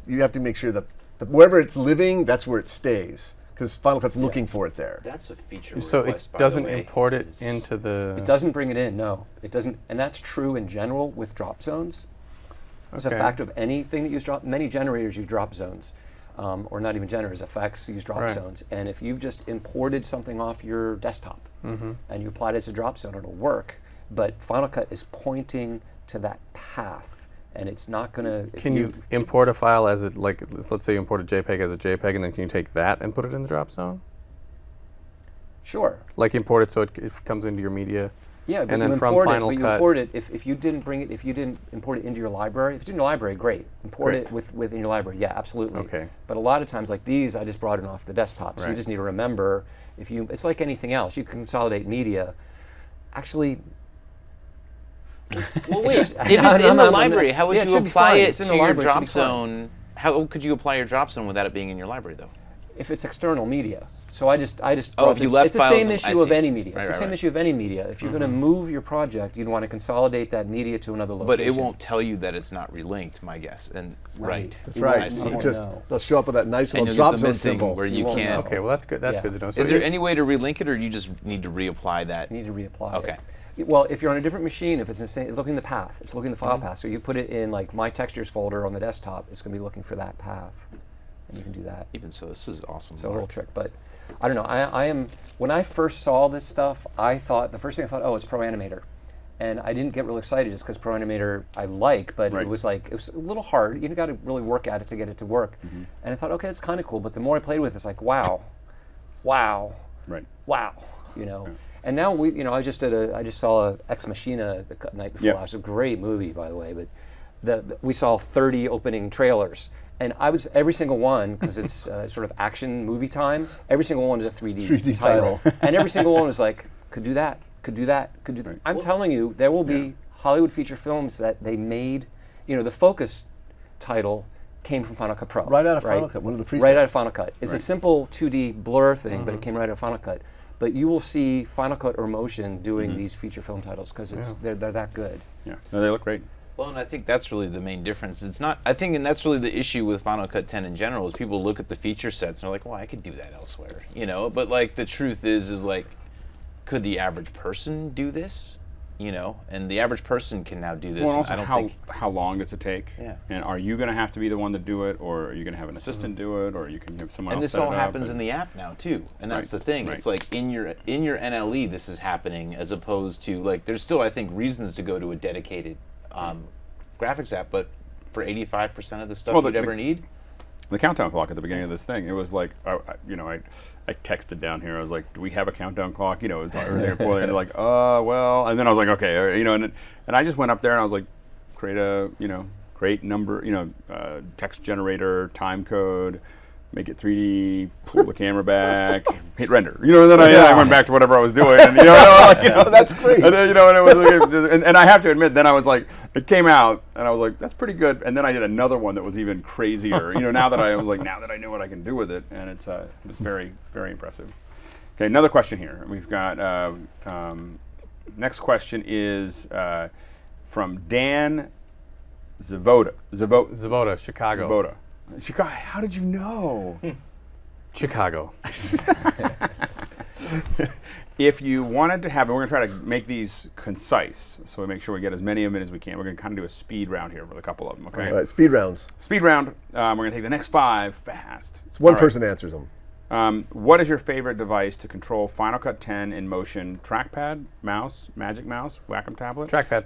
you have to make sure that wherever it's living, that's where it stays, because Final Cut's looking for it there. That's a feature So it request, by doesn't the way, import it is- into the. It doesn't bring it in, no. It doesn't, and that's true in general with drop zones. It's a Okay. fact of anything that use drop, many generators use drop zones, or not even generators, effects use drop Right. zones. And if you've just imported something off your desktop and you apply it as a drop zone, it'll work. But Final Cut is pointing to that path, and it's not gonna. Can you import a file as it, like, let's say you import a JPEG as a JPEG, and then can you take that and put it in the drop zone? Sure. Like import it so it comes into your media? Yeah, but And you then from import it, Final but you Cut- import it if you didn't bring it, if you didn't import it into your library. If it's in your library, great. Import Great. it within your library. Yeah, absolutely. Okay. But a lot of times, like these, I just brought it off the desktop. So you Right. just need to remember, it's like anything else. You can consolidate media. Actually, Well, wait. If I'm- it's in I'm- the I'm- library, how would yeah, it you should be apply fine. it It's in to the your library, it should drop be fine. zone? How could you apply your drop zone without it being in your library, though? if it's external media. So I just Oh, brought if you this. left It's the files same in- I issue of see. any media. Right, It's the right, same right. issue of any media. If you're going to move your project, you'd want to consolidate that media to another location. But it won't tell you that it's not relinked, my guess. And Right. That's You right. won't- I see. you It won't just know. they'll show up with that nice and little you'll drop get the zone missing symbol. where you You won't can't. know. Okay, well that's good. That's Yeah. good to know. So Is there any way to relink it, or you just need to reapply that? You need to reapply Okay. it. Well, if you're on a different machine, if it's the same, it's looking at the path. It's looking at the file Mm-hmm. path. So you put it in like my textures folder on the desktop. It's going to be looking for that path, and you can do that. Even so, this is awesome. So a little trick, but I don't know. I am when I first saw this stuff, I thought the first thing I thought, oh, it's Pro Animator, and I didn't get real excited just because Pro Animator I like, but Right. it was a little hard. You got to really work at it to get it to work. And I thought, okay, it's kind of cool. But the more I played with it, it's like, wow, wow, Right. wow, you know. And now I just saw Ex Machina the night before. Yeah. It's a great movie, by the way, but we saw 30 opening trailers, and I was every single one, because it's sort of action movie time. Every single one is a 3D title, and every single one was like, could do that, could do that, could do that. I'm telling you, there will be Hollywood feature films that they made. The Focus title came from Final Cut Pro. Right out of Final Cut, one of the presets. Right out of Final Cut. It's a Right. simple 2D blur thing, but it came right out of Final Cut. But you will see Final Cut or Motion doing these feature film titles because they're that good. Yeah. No, they look great. Well, and I think that's really the main difference. It's not. I think, and that's really the issue with Final Cut 10 in general, is people look at the feature sets and they're like, "Well, I could do that elsewhere," But like the truth is like, could the average person do this? And the average person can now do this. Well, and and also I don't how think. how long does it take? Yeah. And are you going to have to be the one to do it, or are you going to have an assistant do it, or you can have someone And else this set all it up happens in and- the app now too, and that's Right, the thing. right. It's like in your NLE, this is happening, as opposed to like there's still, I think, reasons to go to a dedicated graphics app, but for 85% of the stuff Well, you'd ever need. the countdown clock at the beginning of this thing. It was like, I texted down here. I was like, "Do we have a countdown clock?" It's earlier, poorly, and they're like, well." And then I was like, "Okay," and I just went up there and I was like, create number, text generator, time code, make it 3D, pull the camera back, hit render. You know, and then I went back to whatever I was doing. And, That's great. And then, and it was, and I have to admit, then I was like, it came out, and I was like, that's pretty good. And then I did another one that was even crazier. Now that I know what I can do with it, and it's very, very impressive. Okay, another question here. We've got next question is from Dan Zavoda, Chicago. Zavoda. Chicago. How did you know? Chicago. If you wanted to have, and we're going to try to make these concise, so we make sure we get as many of them as we can. We're going to kind of do a speed round here with a couple of them, okay? All right, speed rounds. Speed round. We're going to take the next 5 fast. One All right. person answers them. What is your favorite device to control Final Cut 10 in motion? Trackpad, mouse, Magic Mouse, Wacom tablet? Trackpad.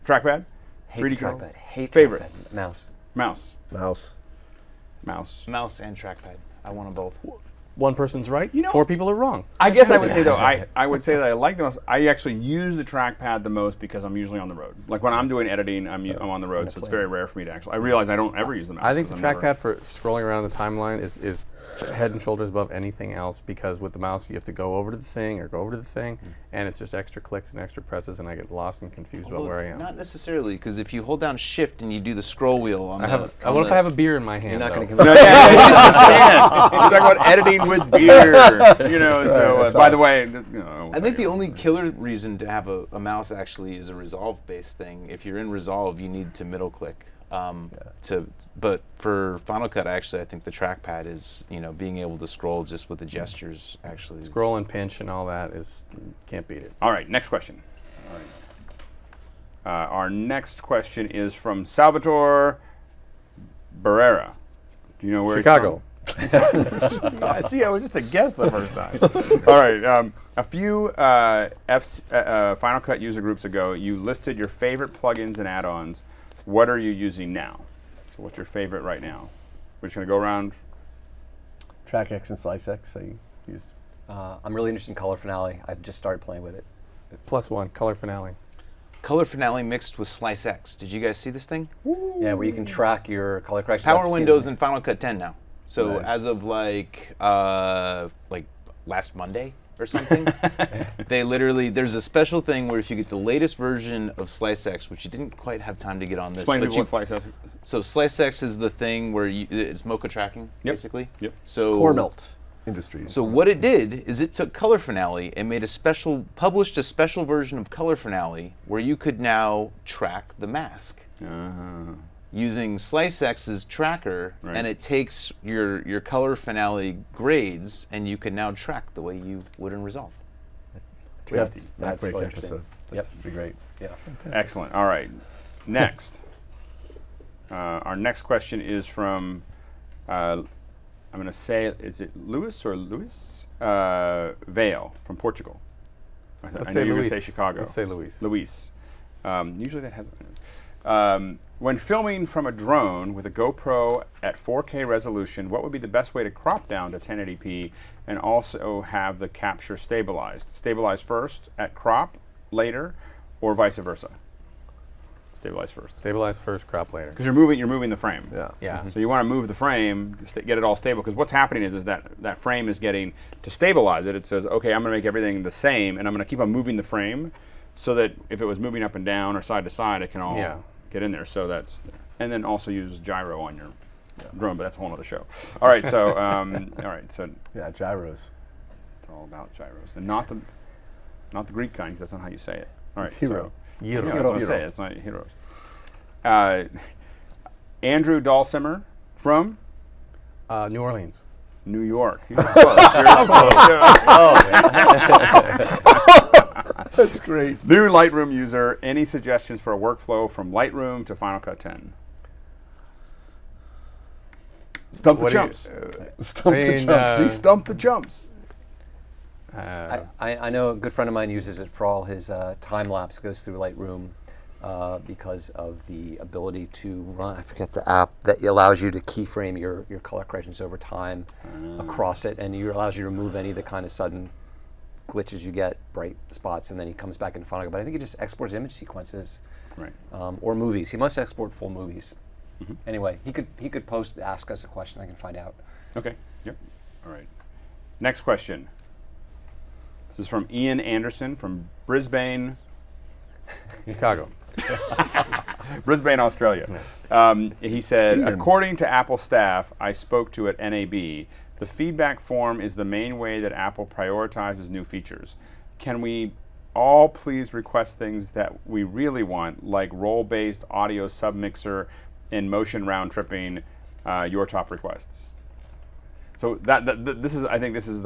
Trackpad? Hate 3D trackpad. Hate Favorite? trackpad. Mouse. Mouse. Mouse. Mouse. Mouse and trackpad. I want them both. One person's right. You know- 4 people are wrong. I guess I would say though, I would say that I like the most. I actually use the trackpad the most because I'm usually on the road. Like when I'm doing editing, I'm on the road, so it's very rare for me to actually. I realize I don't ever use the mouse. I think the 'cause I'm never- trackpad for scrolling around the timeline is head and shoulders above anything else, because with the mouse you have to go over to the thing or go over to the thing, and it's just extra clicks and extra presses, and I get lost and confused about where I am. Not necessarily, because if you hold down Shift and you do the scroll wheel on What if I have a beer in my hand? You're not going to though? convince No, yeah, I understand. We're talking about editing with beer. So by the way, I think the only killer reason to have a mouse actually is a resolve-based thing. If you're in resolve, you need to middle click. But for Final Cut, I think the trackpad is, being able to scroll just with the gestures actually. Scroll and pinch and all that can't beat it. All right, next question. All right. Our next question is from Salvatore Barrera. Do you know where Chicago. he's from? Yeah, see, I was just a guess the first time. All right. A few Final Cut user groups ago, you listed your favorite plugins and add-ons. What are you using now? So what's your favorite right now? We're just going to go around. Track X and Slice X, I use. I'm really interested in Color Finale. I've just started playing with it. +1, Color Finale. Color Finale mixed with Slice X. Did you guys see this thing? Yeah, where you can track your color corrections. Power I've seen Windows it. in Final Cut 10 now. So Nice. as of like last Monday or something, there's a special thing where if you get the latest version of Slice X, which you didn't quite have time to get on this, Explain to but people what Slice is. so Slice X is the thing where it's mocha tracking, basically. Yep. So Core Melt Industries. So what it did is it took Color Finale and published a special version of Color Finale where you could now track the mask using Slice X's tracker, and it takes your Color Finale grades, and you can now track the way you would in Resolve. We have That's that break really episode. interesting. That's be great. Yeah. Excellent. All right. Next. Our next question is from, I'm going to say, is it Luis or Luis? Vale from Portugal. Let's I say know you were going Luis. to say Chicago. Let's say Luis. Luis. Usually that has. When filming from a drone with a GoPro at 4K resolution, what would be the best way to crop down to 1080p and also have the capture stabilized? Stabilize first at crop later, or vice versa? Stabilize first. Stabilize first, crop later. Because you're moving the frame. Yeah. Yeah. So you want to move the frame, get it all stable. Because what's happening is that frame is getting, to stabilize it, it says, okay, I'm going to make everything the same, and I'm going to keep on moving the frame so that if it was moving up and down or side to side, it can all get in there. So that's, and then also use gyro on your drone, but that's a whole other show. All right, so Yeah, gyros. it's all about gyros, and not the Greek kind, 'cause that's not how you say it. All right, It's hero. So, that's what I say. It's not heroes. Andrew Dalsimer from New Orleans. New York. You're close. That's great. New Lightroom user. Any suggestions for a workflow from Lightroom to Final Cut 10? Stump the chumps. Stump the chump. He stumped the chumps. I know a good friend of mine uses it for all his time lapse, goes through Lightroom because of the ability to run, I forget the app, that allows you to keyframe your color corrections over time across it, and allows you to remove any of the kind of sudden glitches you get, bright spots, and then he comes back into Final Cut. But I think he just exports image sequences or movies. He must export full movies. Anyway, he could post, ask us a question, I can find out. Okay. Yep. All right. Next question. This is from Ian Anderson from Brisbane, Chicago. Brisbane, Australia. He said, according to Apple staff I spoke to at NAB, the feedback form is the main way that Apple prioritizes new features. Can we all please request things that we really want, like role-based audio submixer and motion round tripping, your top requests? So this is, I think this is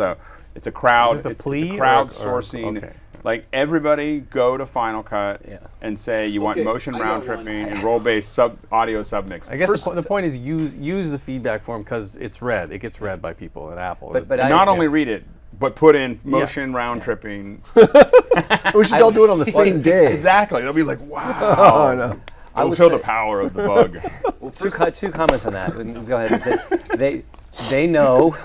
it's a crowd, Is this a it's plea a crowd or sourcing. okay. Like everybody go to Final Cut and say you want Okay, motion I round got one. tripping and role-based audio submix. I guess the point is use the feedback form because it's read. It gets read by people at Apple. But And not only read it, but put in motion round tripping. We should all do it on the same day. Exactly. They'll be like, wow. Oh, no. They'll would feel say- the power of the bug. Two comments on that. Go ahead. They know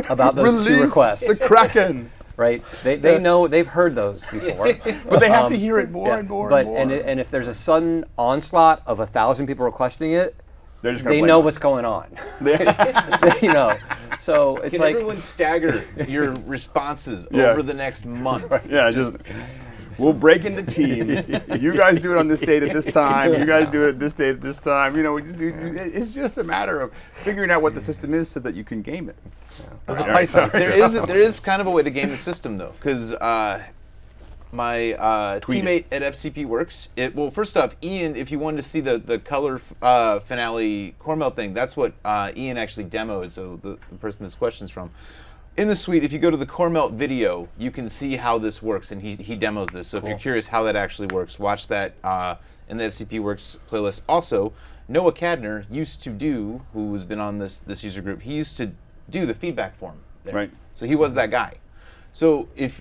about those two requests, the Kraken. right? They know, they've heard those before. But they have to hear it more and more But and more. and if there's a sudden onslaught of 1,000 people requesting it, They're just gonna they blame know us. what's going on. You know, so it's Can like everyone stagger your responses Yeah. over the next month? Yeah, just we'll break into teams. You guys do it on this date at this time. You guys do it this date at this time. You know, it's just a matter of figuring out what the system is so that you can game it. There's a All right, Python. sorry. There is kind of a way to game the system though, because my teammate at FCP Works. Well, first off, Ian, if you wanted to see the color finale core melt thing, that's what Ian actually demoed. So the person this question's from. In the suite, if you go to the core melt video, you can see how this works, and he demos this. So if you're curious how that actually works, watch that in the FCP Works playlist. Also, Noah Cadner used to do, who has been on this user group, he used to do the feedback form there. Right. So he was that guy. So if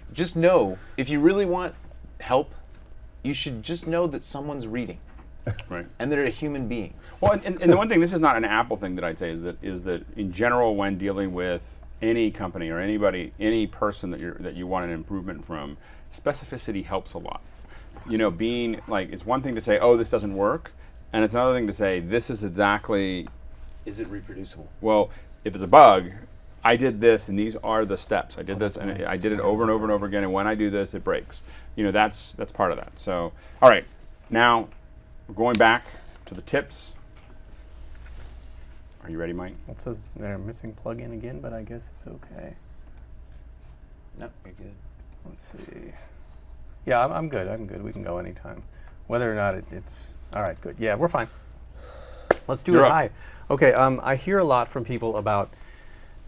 you really want help, you should just know that someone's reading, Right. and they're a human being. Well, and the one thing, this is not an Apple thing that I'd say, is that in general, when dealing with any company or anybody, any person that you want an improvement from, specificity helps a lot. You know, being like, it's one thing to say, oh, this doesn't work, and it's another thing to say, this is exactly. Is it reproducible? Well, if it's a bug, I did this, and these are the steps. I did this, and I did it over and over and over again, and when I do this, it breaks. You know, that's part of that. So, all right, now we're going back to the tips. Are you ready, Mike? It says they're missing plug-in again, but I guess it's okay. No, you're good. Let's see. Yeah, I'm good. I'm good. We can go anytime. Whether or not it's all right. Good. Yeah, we're fine. Let's do You're it up. high. Okay. I hear a lot from people about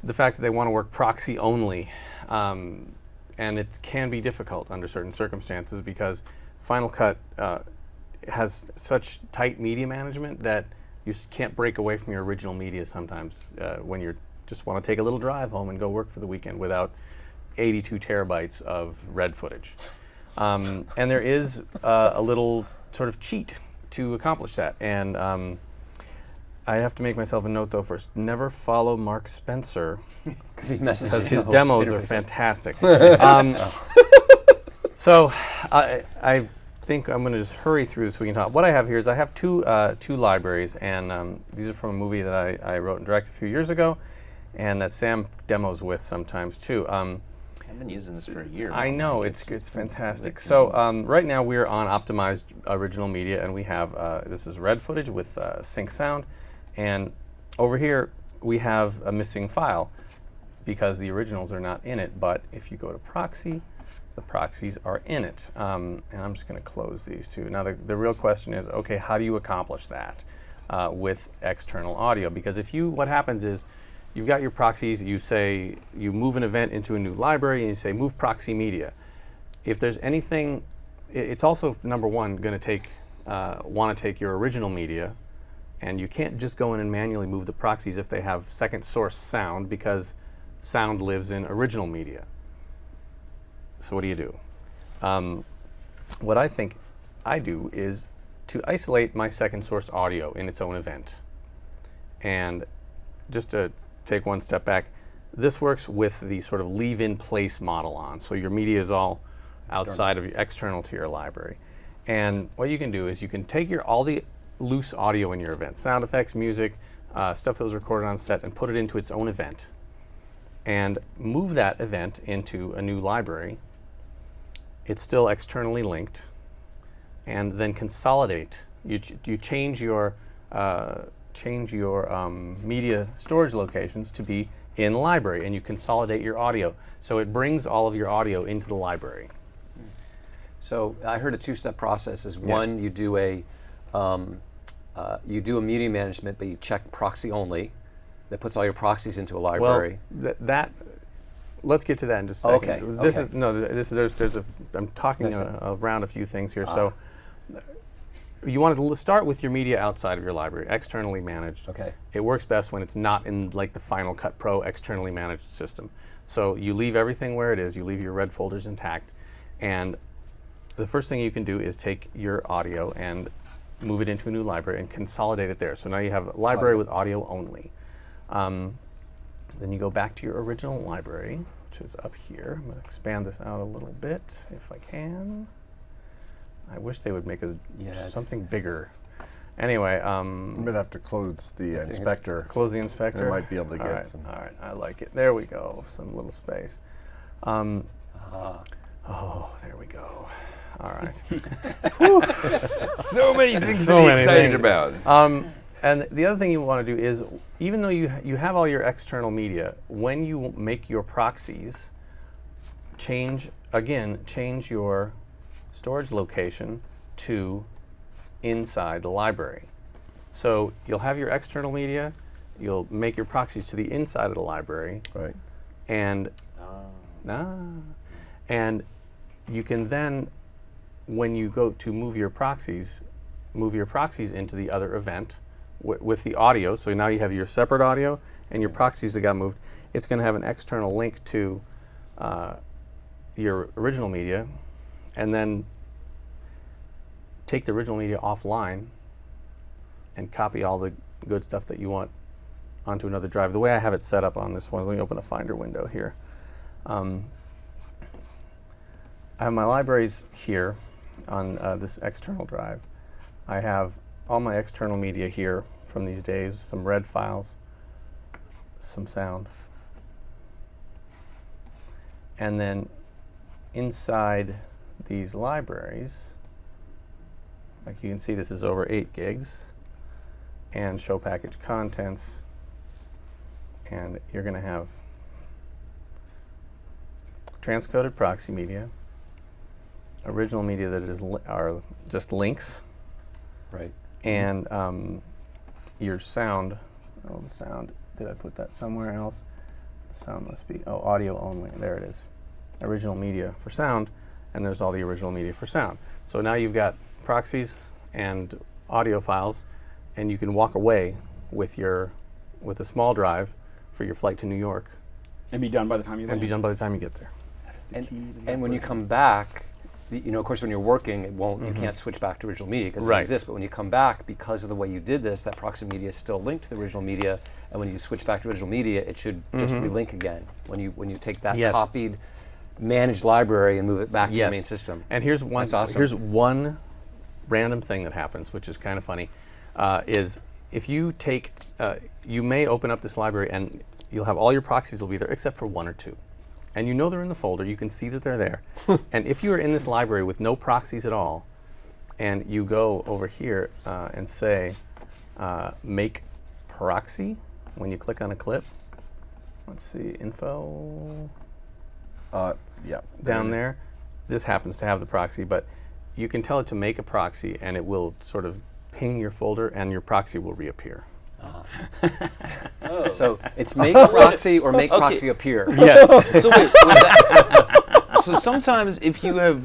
the fact that they want to work proxy only, and it can be difficult under certain circumstances because Final Cut has such tight media management that you can't break away from your original media sometimes when you just want to take a little drive home and go work for the weekend without 82 terabytes of red footage. And there is a little sort of cheat to accomplish that. And I have to make myself a note though first. Never follow Mark Spencer because he messes because the his whole demos are interface up. fantastic. So I think I'm going to just hurry through this so we can talk. What I have here is I have two libraries, and these are from a movie that I wrote and directed a few years ago, and that Sam demos with sometimes too. I've been using this for a year. I now. know, Like, it's fantastic. So right now we're on optimized original media, and we have, this is red footage with sync sound, and over here we have a missing file because the originals are not in it, but if you go to Proxy, the proxies are in it. And I'm just going to close these two. Now the real question is, okay, how do you accomplish that with external audio? Because what happens is, you've got your proxies, you move an event into a new library and you say move proxy media. If there's anything, it's also, number one, going to want to take your original media, and you can't just go in and manually move the proxies if they have second source sound, because sound lives in original media. So what do you do? What I think I do is to isolate my second source audio in its own event. And just to take one step back, this works with the sort of leave-in place model on. So your media is all outside of external to your library. And what you can do is you can take all the loose audio in your event, sound effects, music, stuff that was recorded on set, and put it into its own event, and move that event into a new library. It's still externally linked, and then consolidate. You change your media storage locations to be in the library, and you consolidate your audio. So it brings all of your audio into the library. So I heard a two-step process. Is one, you do a media management, but you check proxy only. That puts all your proxies into a library. Well, let's get to that in just a second. Okay. I'm talking around a few things here. So you want to start with your media outside of your library, externally managed. Okay. It works best when it's not in like the Final Cut Pro externally managed system. So you leave everything where it is. You leave your red folders intact, and the first thing you can do is take your audio and move it into a new library and consolidate it there. So now you have a library with audio only. Then you go back to your original library, which is up here. I'm going to expand this out a little bit if I can. I wish they would make something bigger. Anyway, I'm going to have to close the inspector. Close the inspector. I might be able to get some. All right, I like it. There we go. Some little space. Oh, there we go. All right. So many things to be excited about. And the other thing you want to do is, even though you have all your external media, when you make your proxies, change your storage location to inside the library. So you'll have your external media, you'll make your proxies to the inside of the library, Right. and you can then, when you go to move your proxies into the other event with the audio. So now you have your separate audio and your proxies that got moved. It's going to have an external link to your original media, and then take the original media offline and copy all the good stuff that you want onto another drive. The way I have it set up on this one, let me open a Finder window here. I have my libraries here on this external drive. I have all my external media here from these days, some red files, some sound. And then inside these libraries, like you can see, this is over 8 gigs, and show package contents, and you're going to have transcoded proxy media, original media that are just links, right, and your sound. Oh, the sound. Did I put that somewhere else? The sound must be audio only. There it is. Original media for sound, and there's all the original media for sound. So now you've got proxies and audio files, and you can walk away with a small drive for your flight to New York, and be done by the time you land. And be done by the time you get there. And when you come back, of course, when you're working, it won't. You can't switch back to original media because it exists. But when you come back, because of the way you did this, that proxy media is still linked to the original media. And when you switch back to original media, it should just relink again. When you take that copied, managed library and move it back to the main system. And here's one. That's awesome. Here's one random thing that happens, which is kind of funny, is if you take, you may open up this library and you'll have all your proxies will be there except for 1 or 2. And you know they're in the folder, you can see that they're there. And if you are in this library with no proxies at all, and you go over here and say, make proxy, when you click on a clip, let's see, info, down there, this happens to have the proxy, but you can tell it to make a proxy and it will sort of ping your folder and your proxy will reappear. So it's make proxy or make proxy appear. Yes. So wait, so sometimes if you have,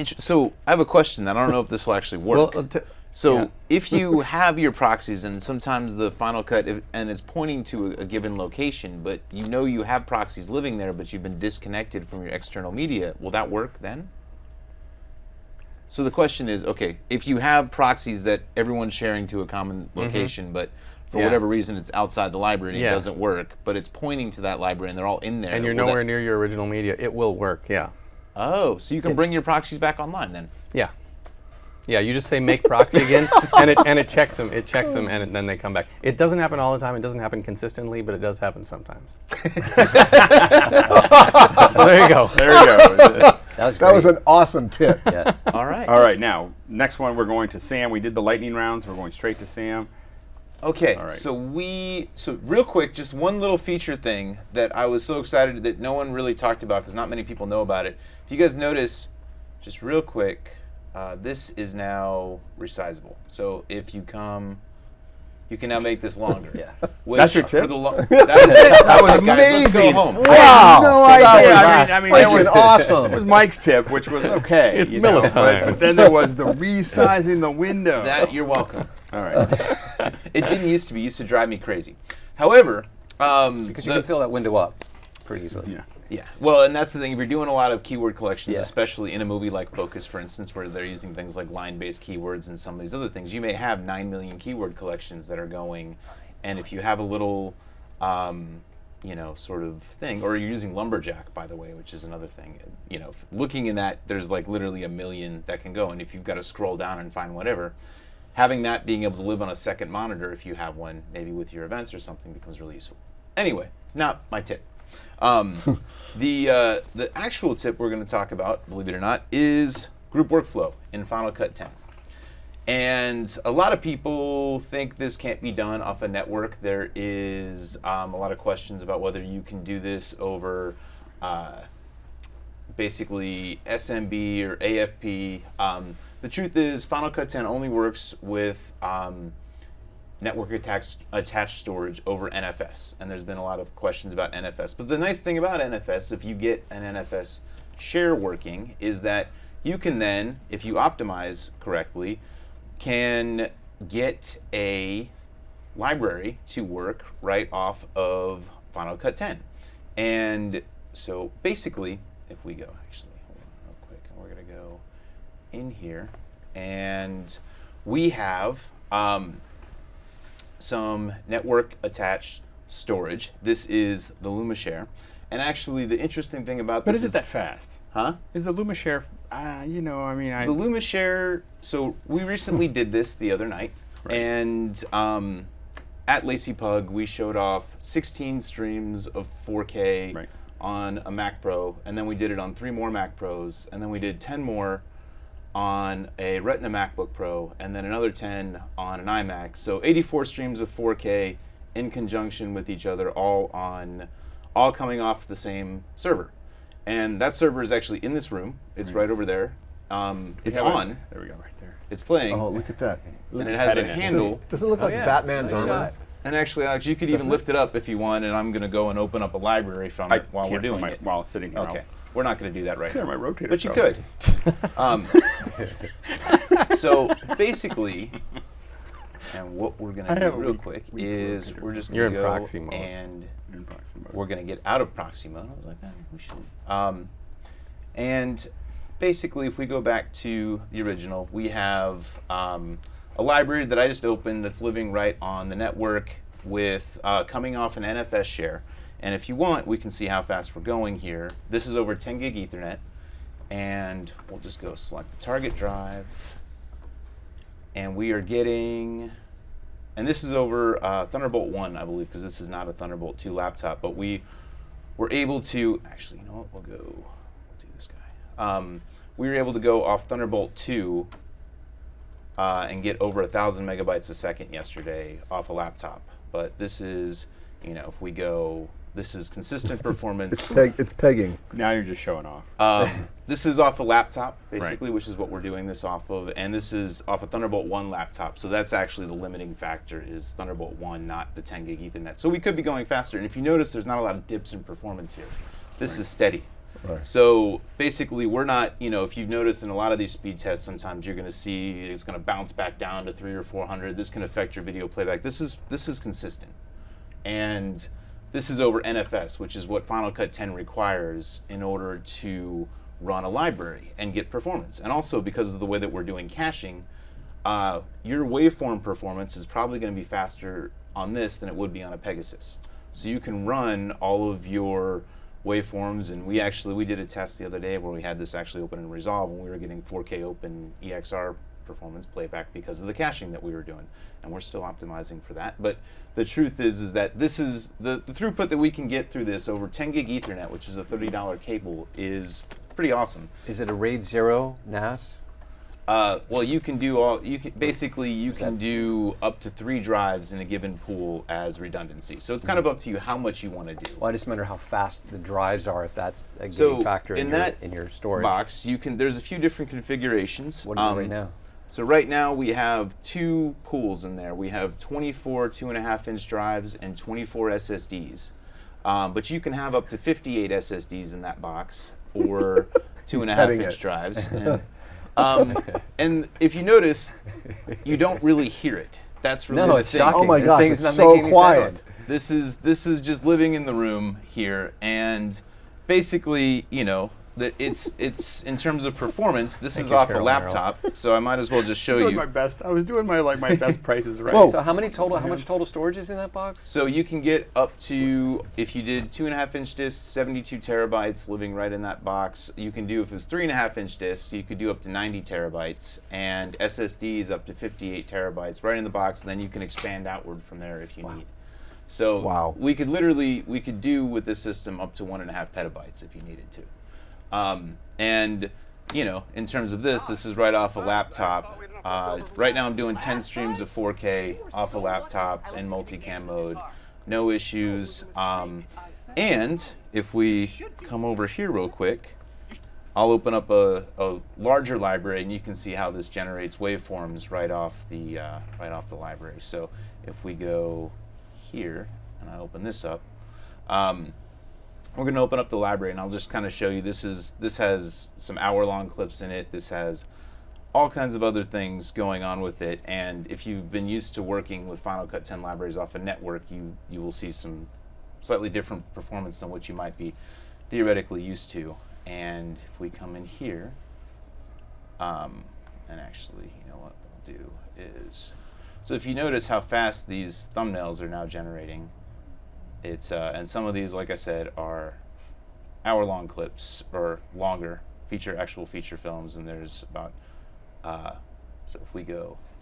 so I have a question that I don't know if this will actually work. Well, if you have your proxies and sometimes the Final Cut and it's pointing to a given location, but you know you have proxies living there, but you've been disconnected from your external media, will that work then? So the question is, okay, if you have proxies that everyone's sharing to a common location, but for whatever reason it's outside the library and it doesn't work, but it's pointing to that library and they're all in there. And you're nowhere near your original media, it will work, yeah. Oh, so you can bring your proxies back online then? Yeah. Yeah, you just say make proxy again, and it checks them. It checks them, and then they come back. It doesn't happen all the time. It doesn't happen consistently, but it does happen sometimes. So there you go. There you go. That was great. That was an awesome tip. Yes. All right. All right, now next one we're going to Sam. We did the lightning rounds. We're going straight to Sam. Okay, All right. so real quick, just one little feature thing that I was so excited that no one really talked about because not many people know about it. If you guys notice, just real quick, this is now resizable. So if you come, you can now make this longer. Yeah. Which That's your tip? for the that was it. That was Let's go home. Wow. No That's idea. I mean, that was awesome. It was Mike's tip, which was okay. It's you know, Miller time. but then there was the resizing the window. You're welcome. All right. It didn't used to be. It used to drive me crazy. However, Because you can fill that window up pretty easily. Yeah. yeah, well, and that's the thing. If you're doing a lot of keyword collections, Yeah. especially in a movie like Focus, for instance, where they're using things like line-based keywords and some of these other things, you may have 9 million keyword collections that are going. And if you have a little, sort of thing, or you're using Lumberjack, by the way, which is another thing. Looking in that, there's like literally 1 million that can go. And if you've got to scroll down and find whatever, having that being able to live on a second monitor, if you have one, maybe with your events or something, becomes really useful. Anyway, not my tip. The actual tip we're going to talk about, believe it or not, is group workflow in Final Cut 10. And a lot of people think this can't be done off a network. There is a lot of questions about whether you can do this over basically SMB or AFP. The truth is Final Cut 10 only works with network attached storage over NFS. And there's been a lot of questions about NFS. But the nice thing about NFS, if you get an NFS share working, is that you can then, if you optimize correctly, can get a library to work right off of Final Cut 10. And so basically, if we go, actually, hold on real quick, and we're going to go in here, and we have some network attached storage. This is the LumaShare. And actually, the interesting thing about But this is it that fast? Huh? Is the LumaShare, The LumaShare, so we recently did this the other night, Right. and at Lacy Pug, we showed off 16 streams of 4K Right. on a Mac Pro, and then we did it on 3 more Mac Pros, and then we did 10 more on a Retina MacBook Pro, and then another 10 on an iMac. So 84 streams of 4K in conjunction with each other, all coming off the same server. And that server is actually in this room. It's right over there. It's on. There we go, right there. It's playing. Oh, look at that. And it has a handle. Does it look like yeah. Batman's Nice armor? shot. And actually, Alex, you could even lift it up if you want, and I'm going to go and open up a library from it while we're doing it. While it's sitting here. Okay. We're not going to do that right There, now. my rotator. But you fell. could. So basically, and what we're going I to do have a real weak- quick weak is rotator. we're just You're going to in go proxy mode. and In proxy mode. we're going to get out of proxy mode. I was like, we should. And basically, if we go back to the original, we have a library that I just opened that's living right on the network with coming off an NFS share. And if you want, we can see how fast we're going here. This is over 10 gig Ethernet. And we'll just go select the target drive. And we are getting, and this is over Thunderbolt 1, I believe, because this is not a Thunderbolt 2 laptop. But we were able to, actually, you know what, we'll do this guy. We were able to go off Thunderbolt 2 and get over 1,000 megabytes a second yesterday off a laptop. But this is, if we go, this is consistent performance. It's pegging. Now you're just showing off. This is off a laptop, basically, which is what we're doing this off of. And this is off a Thunderbolt 1 laptop. So that's actually the limiting factor is Thunderbolt 1, not the 10 gig Ethernet. So we could be going faster. And if you notice, there's not a lot of dips in performance here. This is steady. Right. So basically, we're not, if you've noticed in a lot of these speed tests, sometimes you're going to see it's going to bounce back down to 300 or 400. This can affect your video playback. This is consistent. And this is over NFS, which is what Final Cut 10 requires in order to run a library and get performance. And also because of the way that we're doing caching, your waveform performance is probably going to be faster on this than it would be on a Pegasus. So you can run all of your waveforms, and we did a test the other day where we had this actually open in Resolve, and we were getting 4K open EXR performance playback because of the caching that we were doing, and we're still optimizing for that. But the truth is that this is the throughput that we can get through this over 10 gig Ethernet, which is a $30 cable, is pretty awesome. Is it a RAID 0 NAS? Well, you can do you can do up to 3 drives in a given pool as redundancy. So it's kind of up to you how much you want to do. Well, I just wonder how fast the drives are, if that's a So gating factor in your storage box, there's a few different configurations. What is it right now? So right now we have 2 pools in there. We have 24 2.5-inch drives and 24 SSDs. But you can have up to 58 SSDs in that box, or 2.5-inch drives. And if you notice, you don't really hear it. That's really No, the it's thing. shocking. Oh my The gosh, thing's it's not so making any quiet. sound. This is just living in the room here, and basically, it's in terms of performance. This is you, off a Carol laptop, so I might as well just show doing you. my best. I was doing my best prices right. Whoa. So how much total storage is in that box? So you can get up to, if you did 2.5-inch discs, 72 terabytes living right in that box. You can do, if it was 3.5-inch discs, you could do up to 90 terabytes, and SSDs up to 58 terabytes right in the box. And then you can expand outward from there if you need. So Wow. we could do with this system up to 1.5 petabytes if you needed to. And in terms of this is right off a laptop. Right now I'm doing 10 streams of 4K off a laptop in multicam mode, no issues. And if we come over here real quick, I'll open up a larger library, and you can see how this generates waveforms right off the library. So if we go here and I open this up, we're going to open up the library, and I'll just kind of show you. This has some hour-long clips in it. This has all kinds of other things going on with it. And if you've been used to working with Final Cut 10 libraries off a network, you will see some slightly different performance than what you might be theoretically used to. And if we come in here, and actually, what we'll do is, so if you notice how fast these thumbnails are now generating, it's and some of these, like I said, are hour-long clips or longer actual feature films, and there's about so if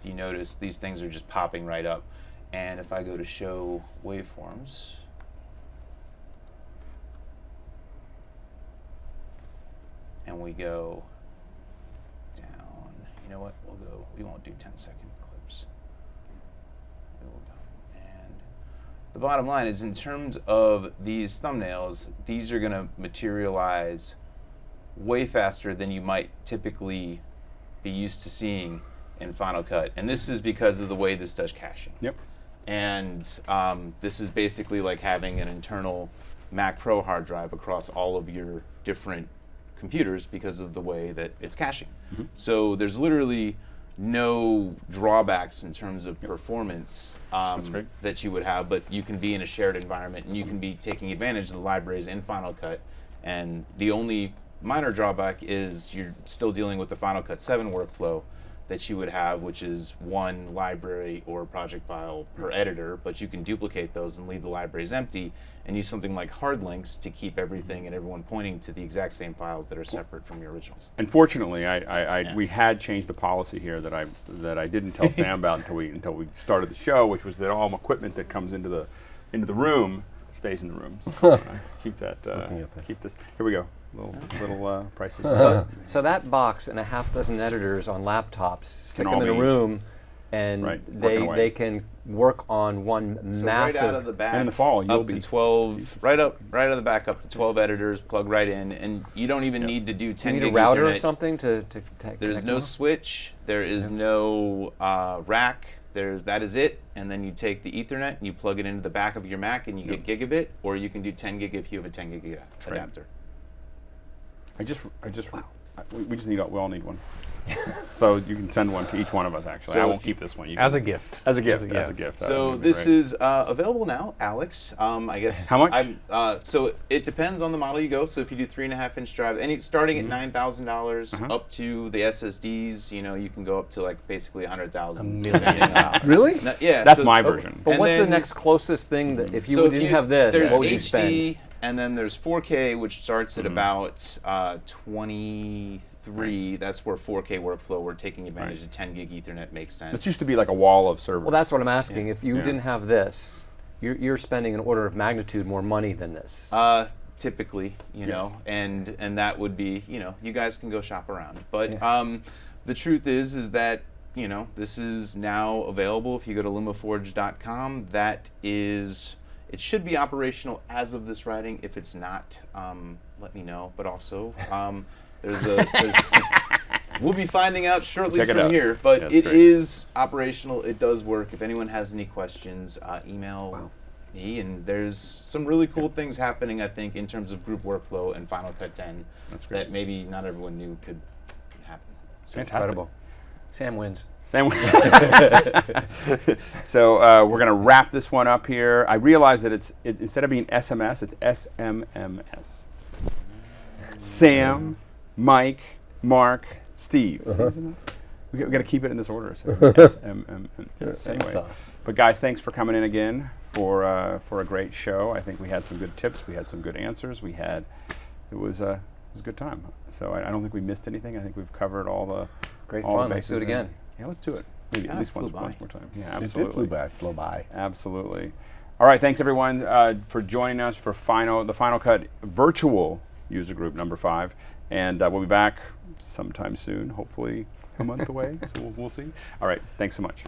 you notice these things are just popping right up. And if I go to show waveforms, and we go down, you know what, we won't do 10-second clips. And the bottom line is, in terms of these thumbnails, these are going to materialize way faster than you might typically be used to seeing in Final Cut. And this is because of the way this does caching. Yep. And this is basically like having an internal Mac Pro hard drive across all of your different computers because of the way that it's caching. Mm-hmm. So there's literally no drawbacks in terms of performance that you would have, but you can be in a shared environment, and you can be taking advantage of the libraries in Final Cut. And the only minor drawback is you're still dealing with the Final Cut 7 workflow that you would have, which is one library or project file per editor, but you can duplicate those and leave the libraries empty and use something like hard links to keep everything and everyone pointing to the exact same files that are separate from your originals. And fortunately, we had changed the policy here that I didn't tell Sam about until we started the show, which was that all equipment that comes into the room stays in the room. So keep that. Keep this. Here we go. Little prices. So that box and a half dozen editors on laptops, stick them in a be- room, and working away. they can work on one So massive. right out of the back, And in the fall, you'll up to be- 12, right out of the back, up to 12 editors, plug right in, and you don't even need to do 10 you need a gig router or Ethernet. something to There's connect no them? switch. There is no rack. That is it. And then you take the Ethernet and you plug it into the back of your Mac, and you get gigabit, or you can do 10 gig if you have a 10 gig adapter. we all need one. So you can send one to each one of us. Actually, So I if won't keep this one. You As can- a gift. As a gift. As As a gift. So this is available now, Alex. I guess. How much? So it depends on the model you go. So if you do 3.5-inch drive, starting at $9,000 up to the SSDs, you can go up to like basically 100,000. Really? Yeah. That's so- my version. But And what's the then- next closest thing that if you So didn't have this, there's what would you HD, spend? And then there's 4K, which starts at about 23. That's where 4K workflow, we're taking advantage of 10 gig Ethernet makes sense. This used to be like a wall of servers. Well, that's what I'm asking. If you Yeah. didn't have this, you're spending an order of magnitude more money than this. Typically, you know, and that would be, you know, you guys can go shop around. But the truth is that, you know, this is now available. If you go to LumaForge.com, that is, it should be operational as of this writing. If it's not, let me know. But also, we'll be finding out shortly from here. But it is operational. It does work. If anyone has any questions, email me. And there's some really cool things happening, I think, in terms of group workflow and Final Cut 10 that maybe not everyone knew could happen. So Incredible. Sam wins. So we're going to wrap this one up here. I realize that it's instead of being SMS, it's SMMS. Sam, Mike, Mark, Steve. We got to keep it in this order. So SMMS. Anyway, but guys, thanks for coming in again for a great show. I think we had some good tips. We had some good answers. It was a good time. So I don't think we missed anything. I think we've covered all the Great fun. Let's do it again. Yeah, let's do it. Maybe at least once more time. Yeah, absolutely. It did flow by. Absolutely. All right, thanks everyone for joining us for the Final Cut virtual user group number 5, and we'll be back sometime soon. Hopefully a month away. So we'll see. All right, thanks so much.